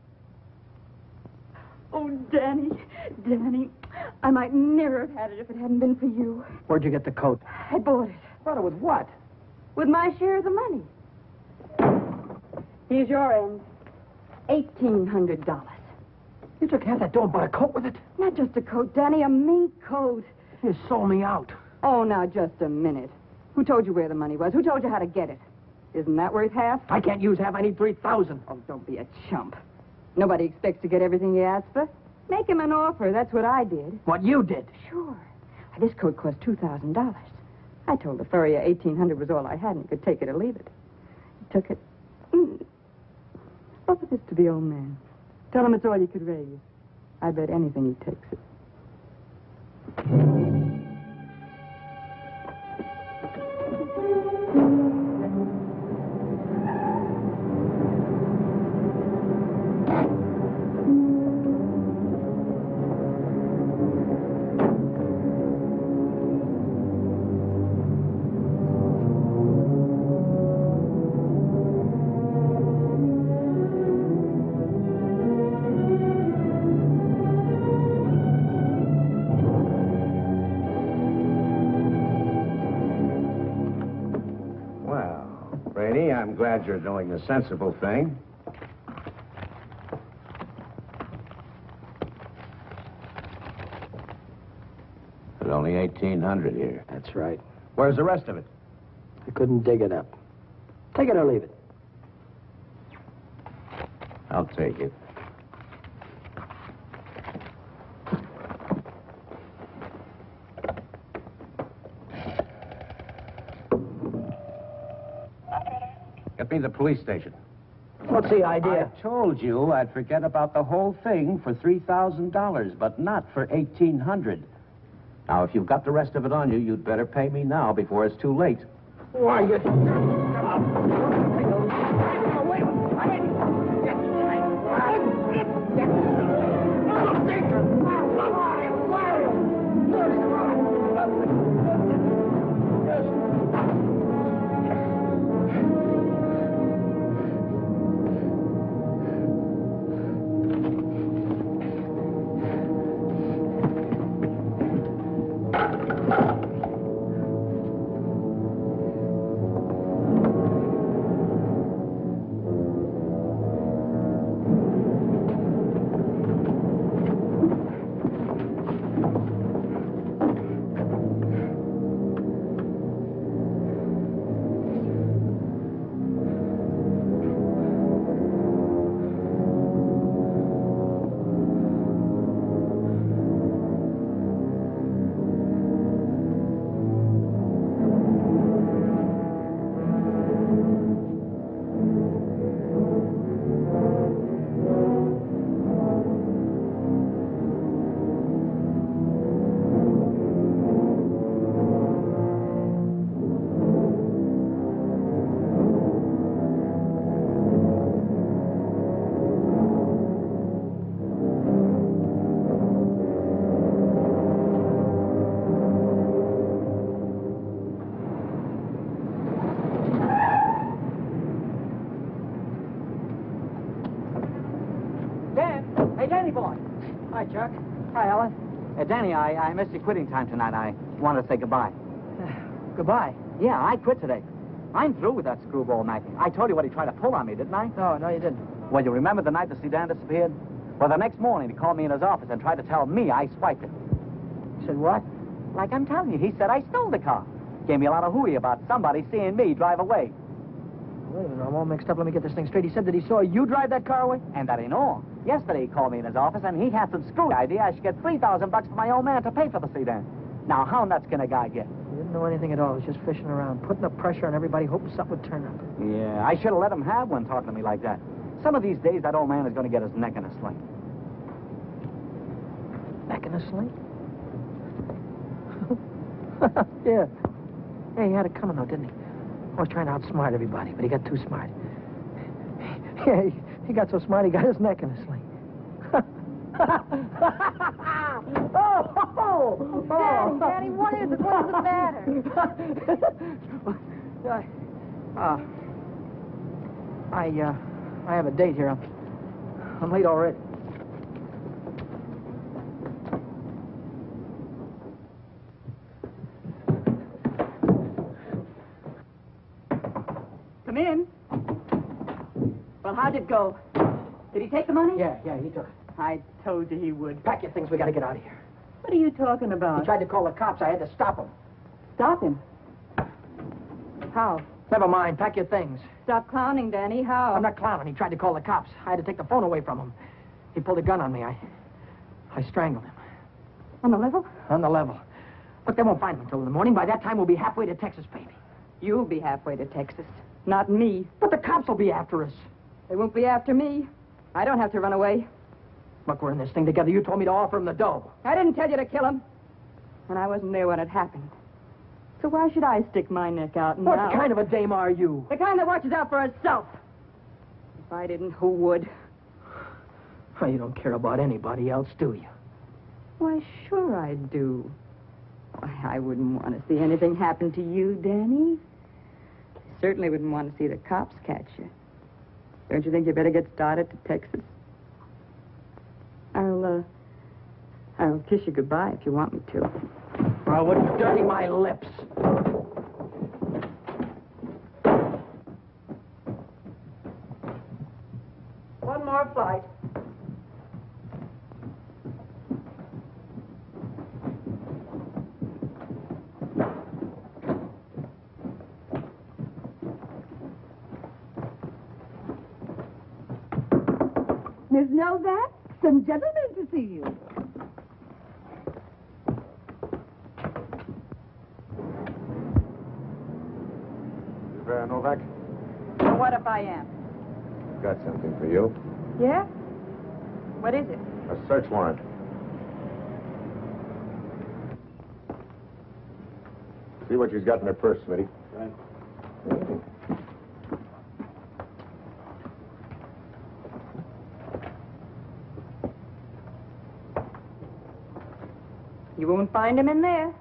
Oh, Danny, Danny, I might never have had it if it hadn't been for you. Where'd you get the coat? I bought it. Bought it with what? With my share of the money. Here's your end. $1,800. You took half that dough and bought a coat with it? Not just a coat, Danny, a mink coat. You sold me out. Oh, now, just a minute. Who told you where the money was? Who told you how to get it? Isn't that worth half? I can't use half. I need 3,000. Oh, don't be a chump. Nobody expects to get everything you ask for. Make him an offer. That's what I did. What you did? Sure. This coat cost $2,000. I told the furrier $1,800 was all I had, and he could take it or leave it. He took it. Offer this to the old man. Tell him it's all you could raise. I bet anything he takes it. I'm glad you're doing the sensible thing. There's only 1,800 here. That's right. Where's the rest of it? I couldn't dig it up. Take it or leave it. I'll take it. Get me the police station. What's the idea? I told you I'd forget about the whole thing for $3,000, but not for $1,800. Now, if you've got the rest of it on you, you'd better pay me now before it's too late. Why, you... Hi, Chuck. Hi, Ellen. Danny, I missed your quitting time tonight. I wanted to say goodbye. Goodbye. Yeah, I quit today. I'm through with that screwball Mackie. I told you what he tried to pull on me, didn't I? No, you didn't. Well, you remember the night the sedan disappeared? Well, the next morning he called me in his office and tried to tell me I swiped it. You said what? Like I'm telling you, he said I stole the car. Gave me a lot of hooey about somebody seeing me drive away. Wait a minute, I'm all mixed up. Let me get this thing straight. He said that he saw you drive that car away? And that ain't all. Yesterday he called me in his office and he had some screwy idea I should get $3,000 for my old man to pay for the sedan. Now, how nuts can a guy get? He didn't know anything at all. He was just fishing around, putting the pressure on everybody, hoping something would turn up. Yeah, I should have let him have one talking to me like that. Some of these days, that old man is going to get his neck in a sling. Neck in a sling? Yeah. Yeah, he had it coming, though, didn't he? Always trying to outsmart everybody, but he got too smart. Yeah, he got so smart, he got his neck in a sling. Daddy, what is it? What's the matter? I have a date here. I'm late already. Come in. Well, how'd it go? Did he take the money? Yeah, he took it. I told you he would. Pack your things, we gotta get out of here. What are you talking about? He tried to call the cops. I had to stop him. Stop him. How? Never mind, pack your things. Stop clowning, Danny. How? I'm not clowning. He tried to call the cops. I had to take the phone away from him. He pulled a gun on me. I strangled him. On the level? On the level. Look, they won't find him until in the morning. By that time, we'll be halfway to Texas, baby. You'll be halfway to Texas. Not me. But the cops will be after us. They won't be after me. I don't have to run away. Look, we're in this thing together. You told me to offer him the dough. I didn't tell you to kill him. And I wasn't there when it happened. So why should I stick my neck out now? What kind of a dame are you? The kind that watches out for herself. If I didn't, who would? Well, you don't care about anybody else, do you? Why, sure I do. Why, I wouldn't want to see anything happen to you, Danny. I certainly wouldn't want to see the cops catch you. Don't you think you better get started to Texas? I'll kiss you goodbye if you want me to. Well, what's dirty my lips? One more flight. Miss Novak, some gentlemen to see you. Novak, Well, what if I am? got something for you. Yeah? What is it? A search warrant. See what she's got in her purse, Smitty. Right. You won't find him in there.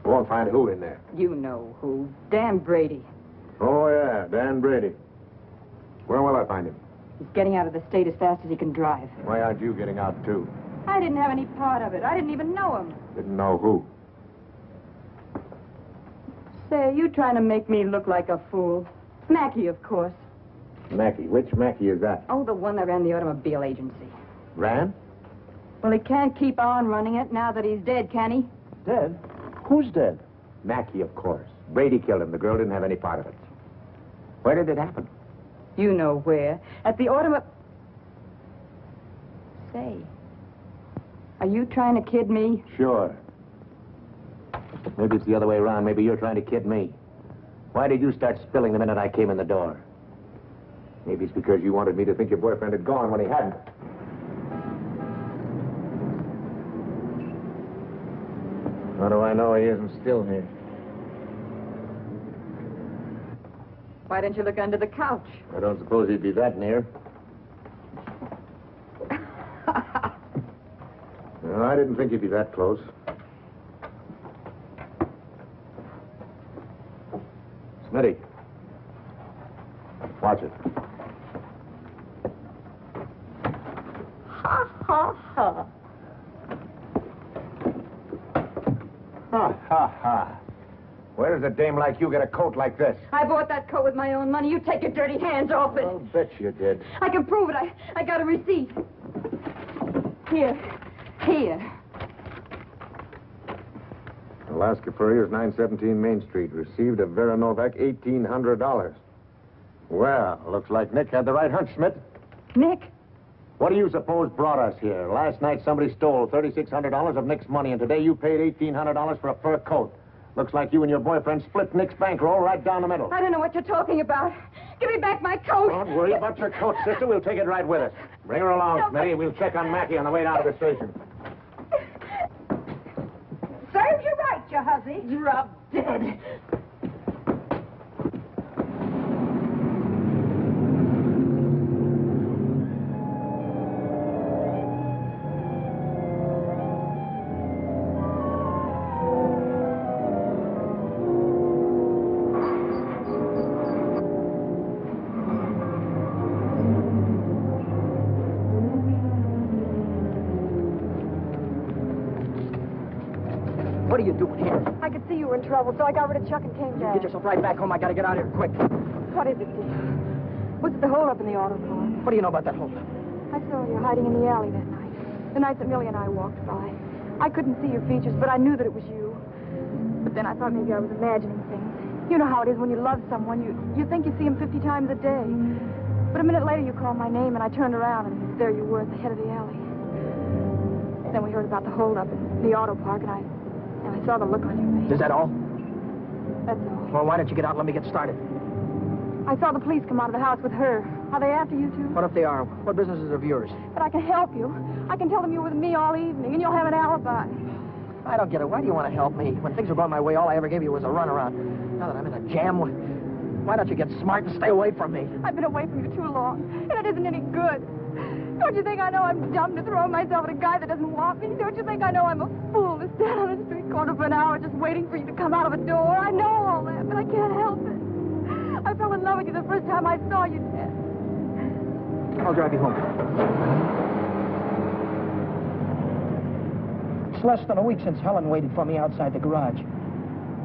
Won't find who in there. You know who. Dan Brady. Oh, yeah, Dan Brady. Where will I find him? He's getting out of the state as fast as he can drive. Why aren't you getting out, too? I didn't have any part of it. I didn't even know him. Didn't know who. Say, you trying to make me look like a fool. Mackey, of course. Mackey. Which Mackey is that? Oh, the one that ran the automobile agency. Ran? Well, he can't keep on running it now that he's dead, can he? Dead? Who's dead? Mackey, of course. Brady killed him. The girl didn't have any part of it. Where did it happen? You know where. At the automobile... Say, are you trying to kid me? Sure. Maybe it's the other way around. Maybe you're trying to kid me. Why did you start spilling the minute I came in the door? Maybe it's because you wanted me to think your boyfriend had gone when he hadn't. How do I know he isn't still here? Why didn't you look under the couch? I don't suppose he'd be that near. No, I didn't think he'd be that close. Smitty. Watch it. Ha, ha, ha. Ha, ha, ha. Where does a dame like you get a coat like this? I bought that coat with my own money. You take your dirty hands off it. I'll bet you did. I can prove it. I got a receipt. Here. Here. Alaska Furrier's 917 Main Street. Received of Vera Novak $1,800. Well, looks like Nick had the right hunch, Schmidt. Nick? What do you suppose brought us here? Last night somebody stole $3,600 of Nick's money, and today you paid $1,800 for a fur coat. Looks like you and your boyfriend split Nick's bankroll right down the middle. I don't know what you're talking about. Give me back my coat. Don't worry about your coat, sister. We'll take it right with us. Bring her along, Smitty, and we'll check on Mackie on the way down to the station. Serves you right, you hussy. Drop dead. What are you doing here? I could see you were in trouble, so I got rid of Chuck and came You down. get yourself right back home. I gotta get out of here quick. What is it, dear? What's the holdup in the auto park? What do you know about that whole... I saw you hiding in the alley that night. The night that Millie and I walked by. I couldn't see your features, but I knew that it was you. But then I thought maybe I was imagining things. You know how it is when you love someone. You think you see him 50 times a day. But a minute later you called my name, and I turned around, and there you were at the head of the alley. Then we heard about the holdup in the auto park, and I saw the look on your face. Is that all? That's all. Well, why don't you get out and let me get started? I saw the police come out of the house with her. Are they after you, too? What if they are? What business is of yours? But I can help you. I can tell them you were with me all evening, and you'll have an alibi. I don't get it. Why do you want to help me? When things were going my way, all I ever gave you was a runaround. Now that I'm in a jam, why don't you get smart and stay away from me? I've been away from you too long, and it isn't any good. Don't you think I know I'm dumb to throw myself at a guy that doesn't want me? Don't you think I know I'm a fool to stand on a street corner for an hour just waiting for you to come out of a door? I know all that, but I can't help it. I fell in love with you the first time I saw you, Ted. I'll drive you home. It's less than a week since Helen waited for me outside the garage.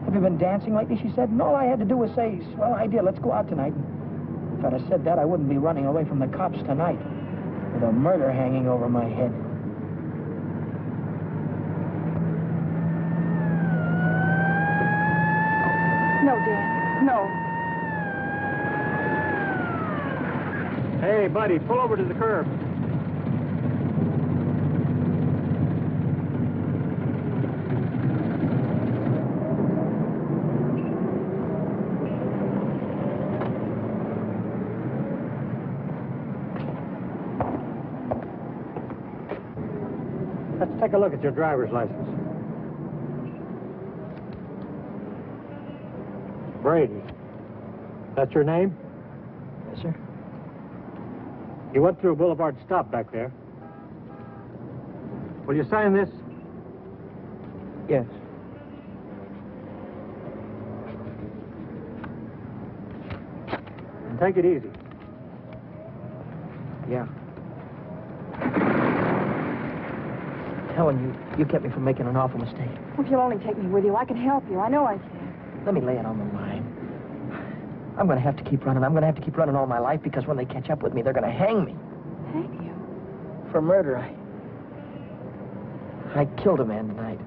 Have you been dancing lately, she said, and all I had to do was say, well, I did, let's go out tonight. If I'd have said that, I wouldn't be running away from the cops tonight, with a murder hanging over my head. No, Dan, no. Hey, buddy, pull over to the curb. Let's take a look at your driver's license. Brady. That's your name? Yes, sir. You went through Boulevard Stop back there. Will you sign this? Yes. And take it easy. Yeah. Helen, you kept me from making an awful mistake. If you'll only take me with you, I can help you. I know I can. Let me lay it on the line. I'm going to have to keep running. I'm going to have to keep running all my life because when they catch up with me, they're going to hang me. Hang you? For murder. I killed a man tonight.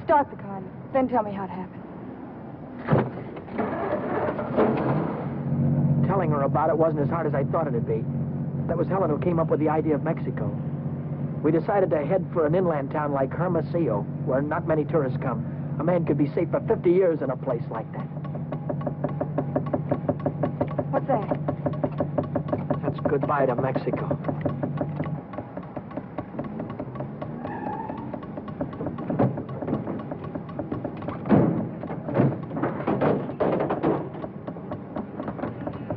Start the car, then tell me how it happened. Telling her about it wasn't as hard as I thought it'd be. That was Helen who came up with the idea of Mexico. We decided to head for an inland town like Hermosillo, where not many tourists come. A man could be safe for 50 years in a place like that. What's that? That's goodbye to Mexico.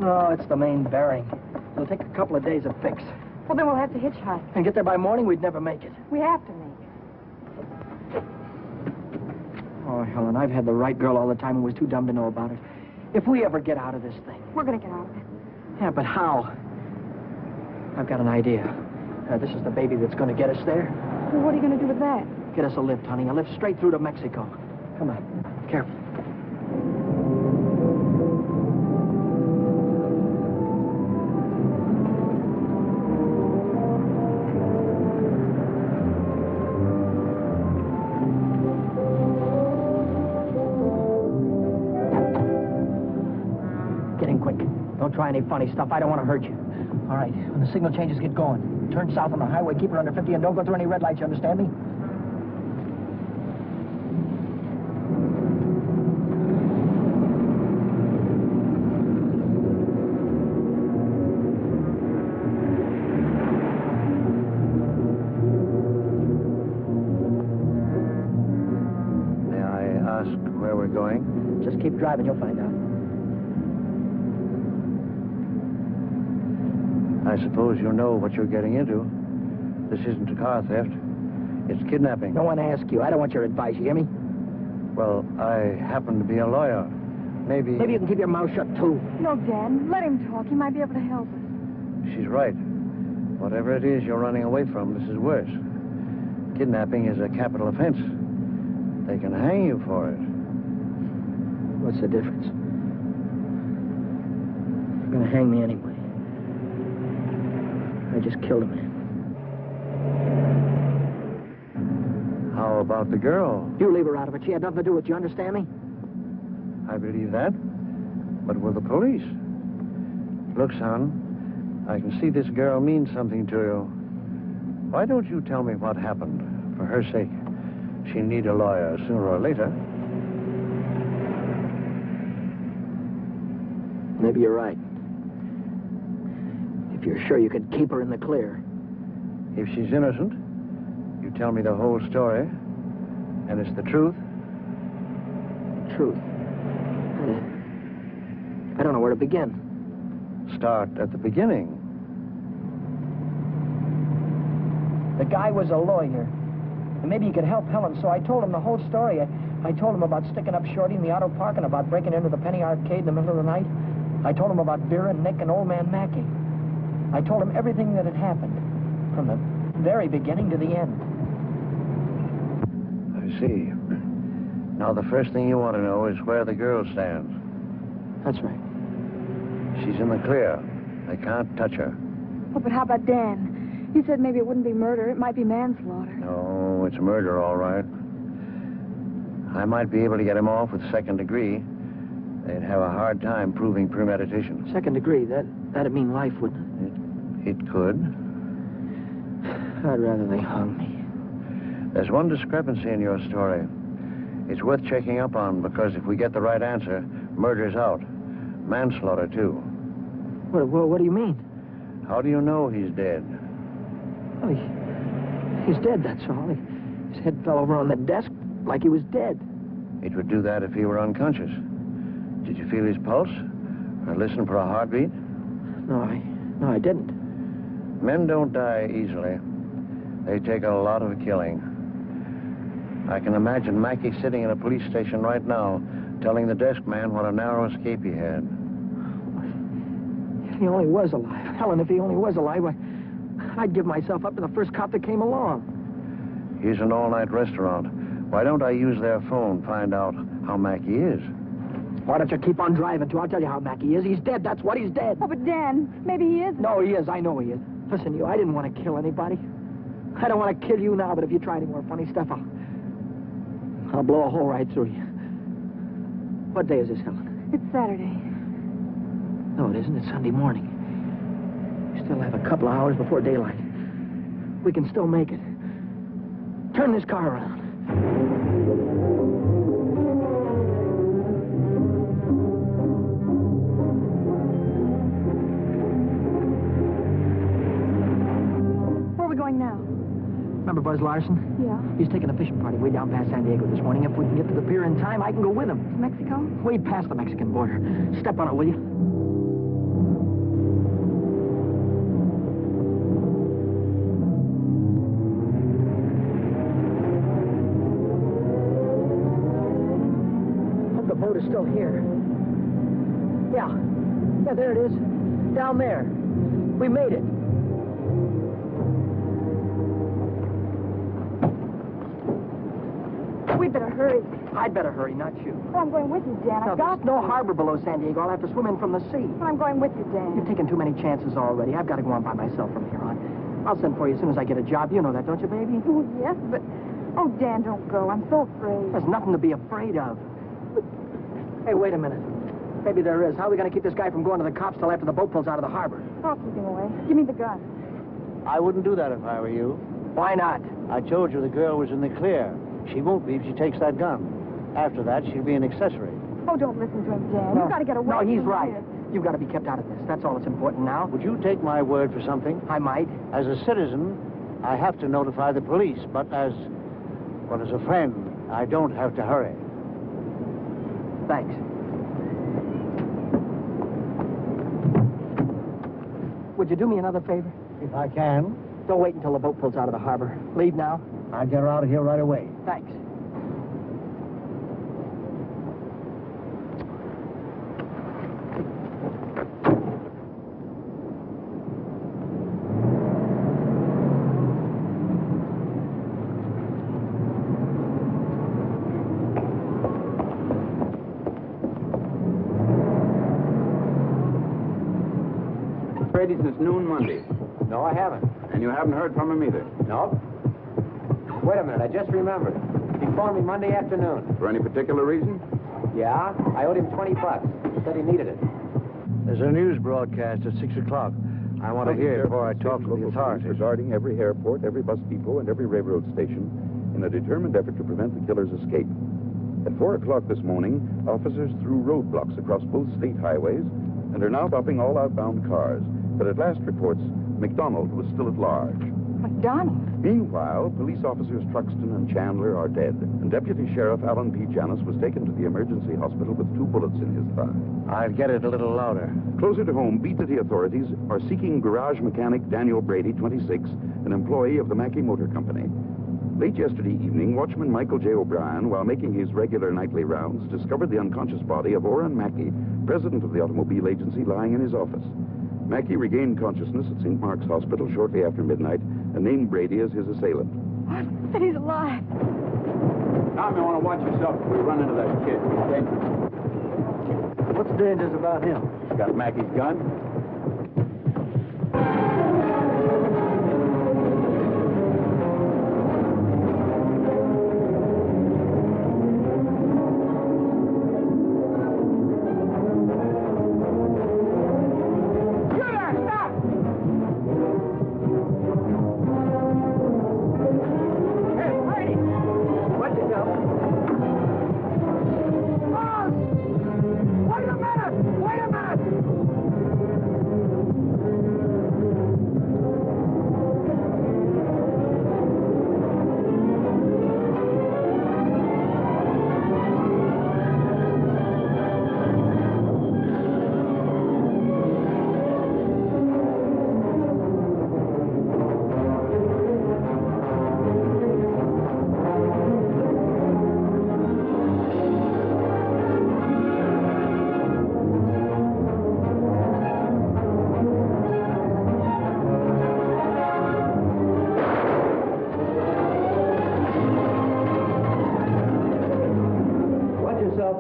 Oh, it's the main bearing. It'll take a couple of days to fix. Well, then we'll have to hitchhike. And get there by morning, we'd never make it. We have to make it. Oh, Helen, I've had the right girl all the time who was too dumb to know about it. If we ever get out of this thing... We're going to get out of it. Yeah, but how? I've got an idea. This is the baby that's going to get us there. Well, what are you going to do with that? Get us a lift, honey. A lift straight through to Mexico. Come on. Careful. Don't try any funny stuff. I don't want to hurt you. All right, when the signal changes, get going. Turn south on the highway, keep her under 50, and don't go through any red lights, you understand me? May I ask where we're going? Just keep driving, you'll find out. I suppose you know what you're getting into. This isn't a car theft. It's kidnapping. No one asked you. I don't want your advice, you hear me? Well, I happen to be a lawyer. Maybe you can keep your mouth shut, too. No, Dan, let him talk. He might be able to help us. she's right. Whatever it is you're running away from, this is worse. Kidnapping is a capital offense. They can hang you for it. What's the difference? They're going to hang me anyway. I just killed a man. How about the girl? You leave her out of it. She had nothing to do with it. You understand me? I believe that. But with the police? Look, son, I can see this girl means something to you. Why don't you tell me what happened? For her sake. She'll need a lawyer sooner or later. Maybe you're right. you're sure you could keep her in the clear. If she's innocent, you tell me the whole story, and it's the truth. Truth. I don't know where to begin. Start at the beginning. The guy was a lawyer, and maybe he could help Helen, so I told him the whole story. I told him about sticking up Shorty in the auto park and about breaking into the Penny Arcade in the middle of the night. I told him about Vera, Nick, and old man Mackey. I told him everything that had happened, from the very beginning to the end. I see. Now, the first thing you want to know is where the girl stands. That's right. She's in the clear. They can't touch her. Oh, but how about Dan? He said maybe it wouldn't be murder. It might be manslaughter. No, it's murder, all right. I might be able to get him off with second degree. They'd have a hard time proving premeditation. Second degree, that'd mean life, wouldn't It could. it? I'd rather they hung me. There's one discrepancy in your story. It's worth checking up on, because if we get the right answer, murder's out. Manslaughter, too. What do you mean? How do you know he's dead? Well, he's dead, that's all. His head fell over on the desk like he was dead. It would do that if he were unconscious. Did you feel his pulse? Or listen for a heartbeat? No, I didn't. Men don't die easily. They take a lot of killing. I can imagine Mackey sitting in a police station right now, telling the desk man what a narrow escape he had. If he only was alive. Helen, if he only was alive, I'd give myself up to the first cop that came along. Here's an all-night restaurant. Why don't I use their phone, find out how Mackey is? Why don't you keep on driving, too? I'll tell you how Mackey is. He's dead, that's what, he's dead. Oh, but Dan, maybe he is. No, he is. I know he is. Listen, I didn't want to kill anybody. I don't want to kill you now, but if you try any more funny stuff, I'll blow a hole right through you. What day is this, Helen? It's Saturday. No, it isn't. It's Sunday morning. We still have a couple of hours before daylight. We can still make it. Turn this car around. Where are we going now? Remember Buzz Larson? Yeah. He's taking a fishing party way down past San Diego this morning. If we can get to the pier in time, I can go with him. To Mexico? Way past the Mexican border. Step on it, will you? The boat is still here. Yeah, there it is. Down there. We made it. We'd better hurry. I'd better hurry, not you. Oh, I'm going with you, Dan. I've got There's no harbor below San Diego. I'll have to swim in from the sea. I'm going with you, Dan. You've taken too many chances already. I've got to go on by myself from here on. I'll send for you as soon as I get a job. You know that, don't you, baby? Oh, yes, but... Oh, Dan, don't go. I'm so afraid. There's nothing to be afraid of. Hey, wait a minute. Maybe there is. How are we going to keep this guy from going to the cops till after the boat pulls out of the harbor? I'll keep him away. Give me the gun. I wouldn't do that if I were you. Why not? I told you the girl was in the clear. She won't be if she takes that gun. After that, she'll be an accessory. Oh, don't listen to him, Dan. You've got to get away No, he's from right. here. You've got to be kept out of this. That's all that's important now. Would you take my word for something? I might. As a citizen, I have to notify the police, but as a friend, I don't have to hurry. Thanks. Would you do me another favor? If I can, Don't wait until the boat pulls out of the harbor. Leave now. I'll get her out of here right away. Thanks. Brady since noon Monday. No, I haven't. And you haven't heard from him either. No? Wait a minute, I just remembered. He phoned me Monday afternoon. For any particular reason? Yeah, I owed him $20. He said he needed it. There's a news broadcast at 6 o'clock. I want to hear it before I talk to the authorities. Regarding every airport, every bus depot, and every railroad station in a determined effort to prevent the killer's escape. At 4 o'clock this morning, officers threw roadblocks across both state highways and are now stopping all outbound cars. But at last reports, McDonald was still at large. McDonald? Meanwhile, police officers Truxton and Chandler are dead, and Deputy Sheriff Alan P. Janis was taken to the emergency hospital with 2 bullets in his thigh. I'll get it a little louder. Closer to home, Beat City authorities are seeking garage mechanic Daniel Brady, 26, an employee of the Mackey Motor Company. Late yesterday evening, watchman Michael J. O'Brien, while making his regular nightly rounds, discovered the unconscious body of Oren Mackey, president of the automobile agency, lying in his office. Mackey regained consciousness at St. Mark's Hospital shortly after midnight and named Brady as his assailant. What? But he's alive. Tom, you want to watch yourself if we run into that kid. He's dangerous. What's dangerous about him? He's got Mackey's gun.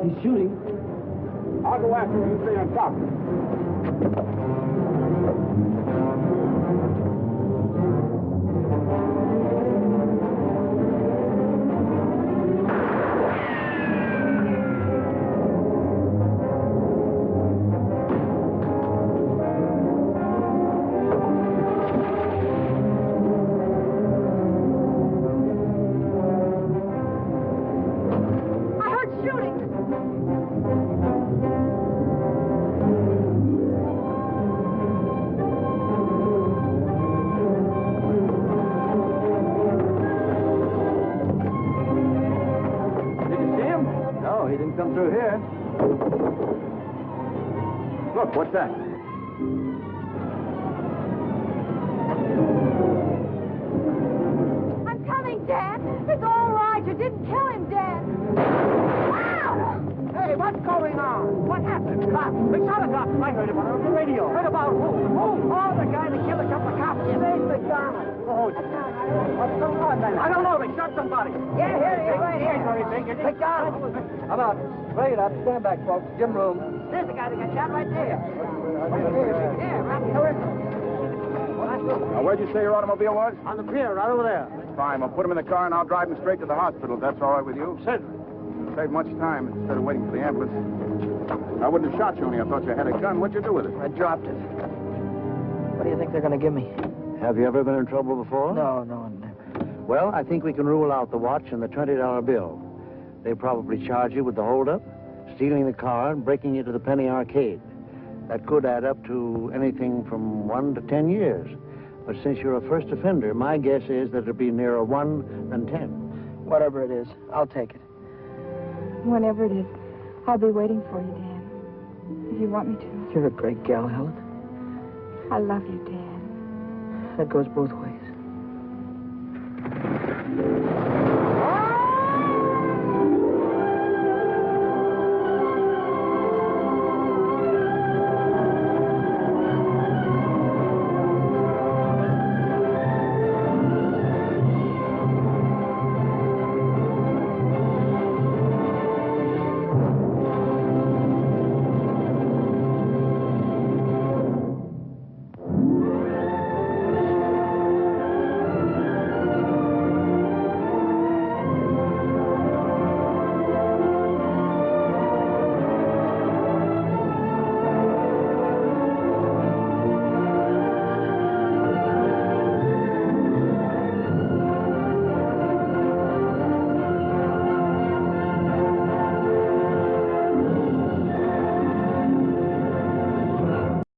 He's shooting. I'll go after him. You stay on top. Come through here. Look, what's that? I'm coming, Dad. It's all right. You didn't kill him, Dad. Wow! Hey, what's going on? What happened? Cops. They shot a cop. I heard about it on the radio. Heard about who? Who? Oh, the guy that killed a couple of cops. Dave McDonald. Oh, what's going on then? I don't know. They shot somebody. Yeah, here, right here. Very big. McDonald. How about? Straight up. Stand back, folks. Give him room. There's the guy that got shot right there. Yeah, right there. Now, where'd you say your automobile was? On the pier, right over there. Fine. We'll put him in the car and I'll drive him straight to the hospital, if that's all right with you. Certainly. Save much time instead of waiting for the ambulance. I wouldn't have shot you only I thought you had a gun. What'd you do with it? I dropped it. What do you think they're going to give me? Have you ever been in trouble before? No, never. Well, I think we can rule out the watch and the $20 bill. They probably charge you with the holdup, stealing the car, and breaking you to the Penny Arcade. That could add up to anything from 1 to 10 years. But since you're a first offender, my guess is that it'll be nearer 1 than 10. Whatever it is, I'll take it. Whenever it is, I'll be waiting for you, Dan. If you want me to. You're a great gal, Helen. I love you, Dan. That goes both ways.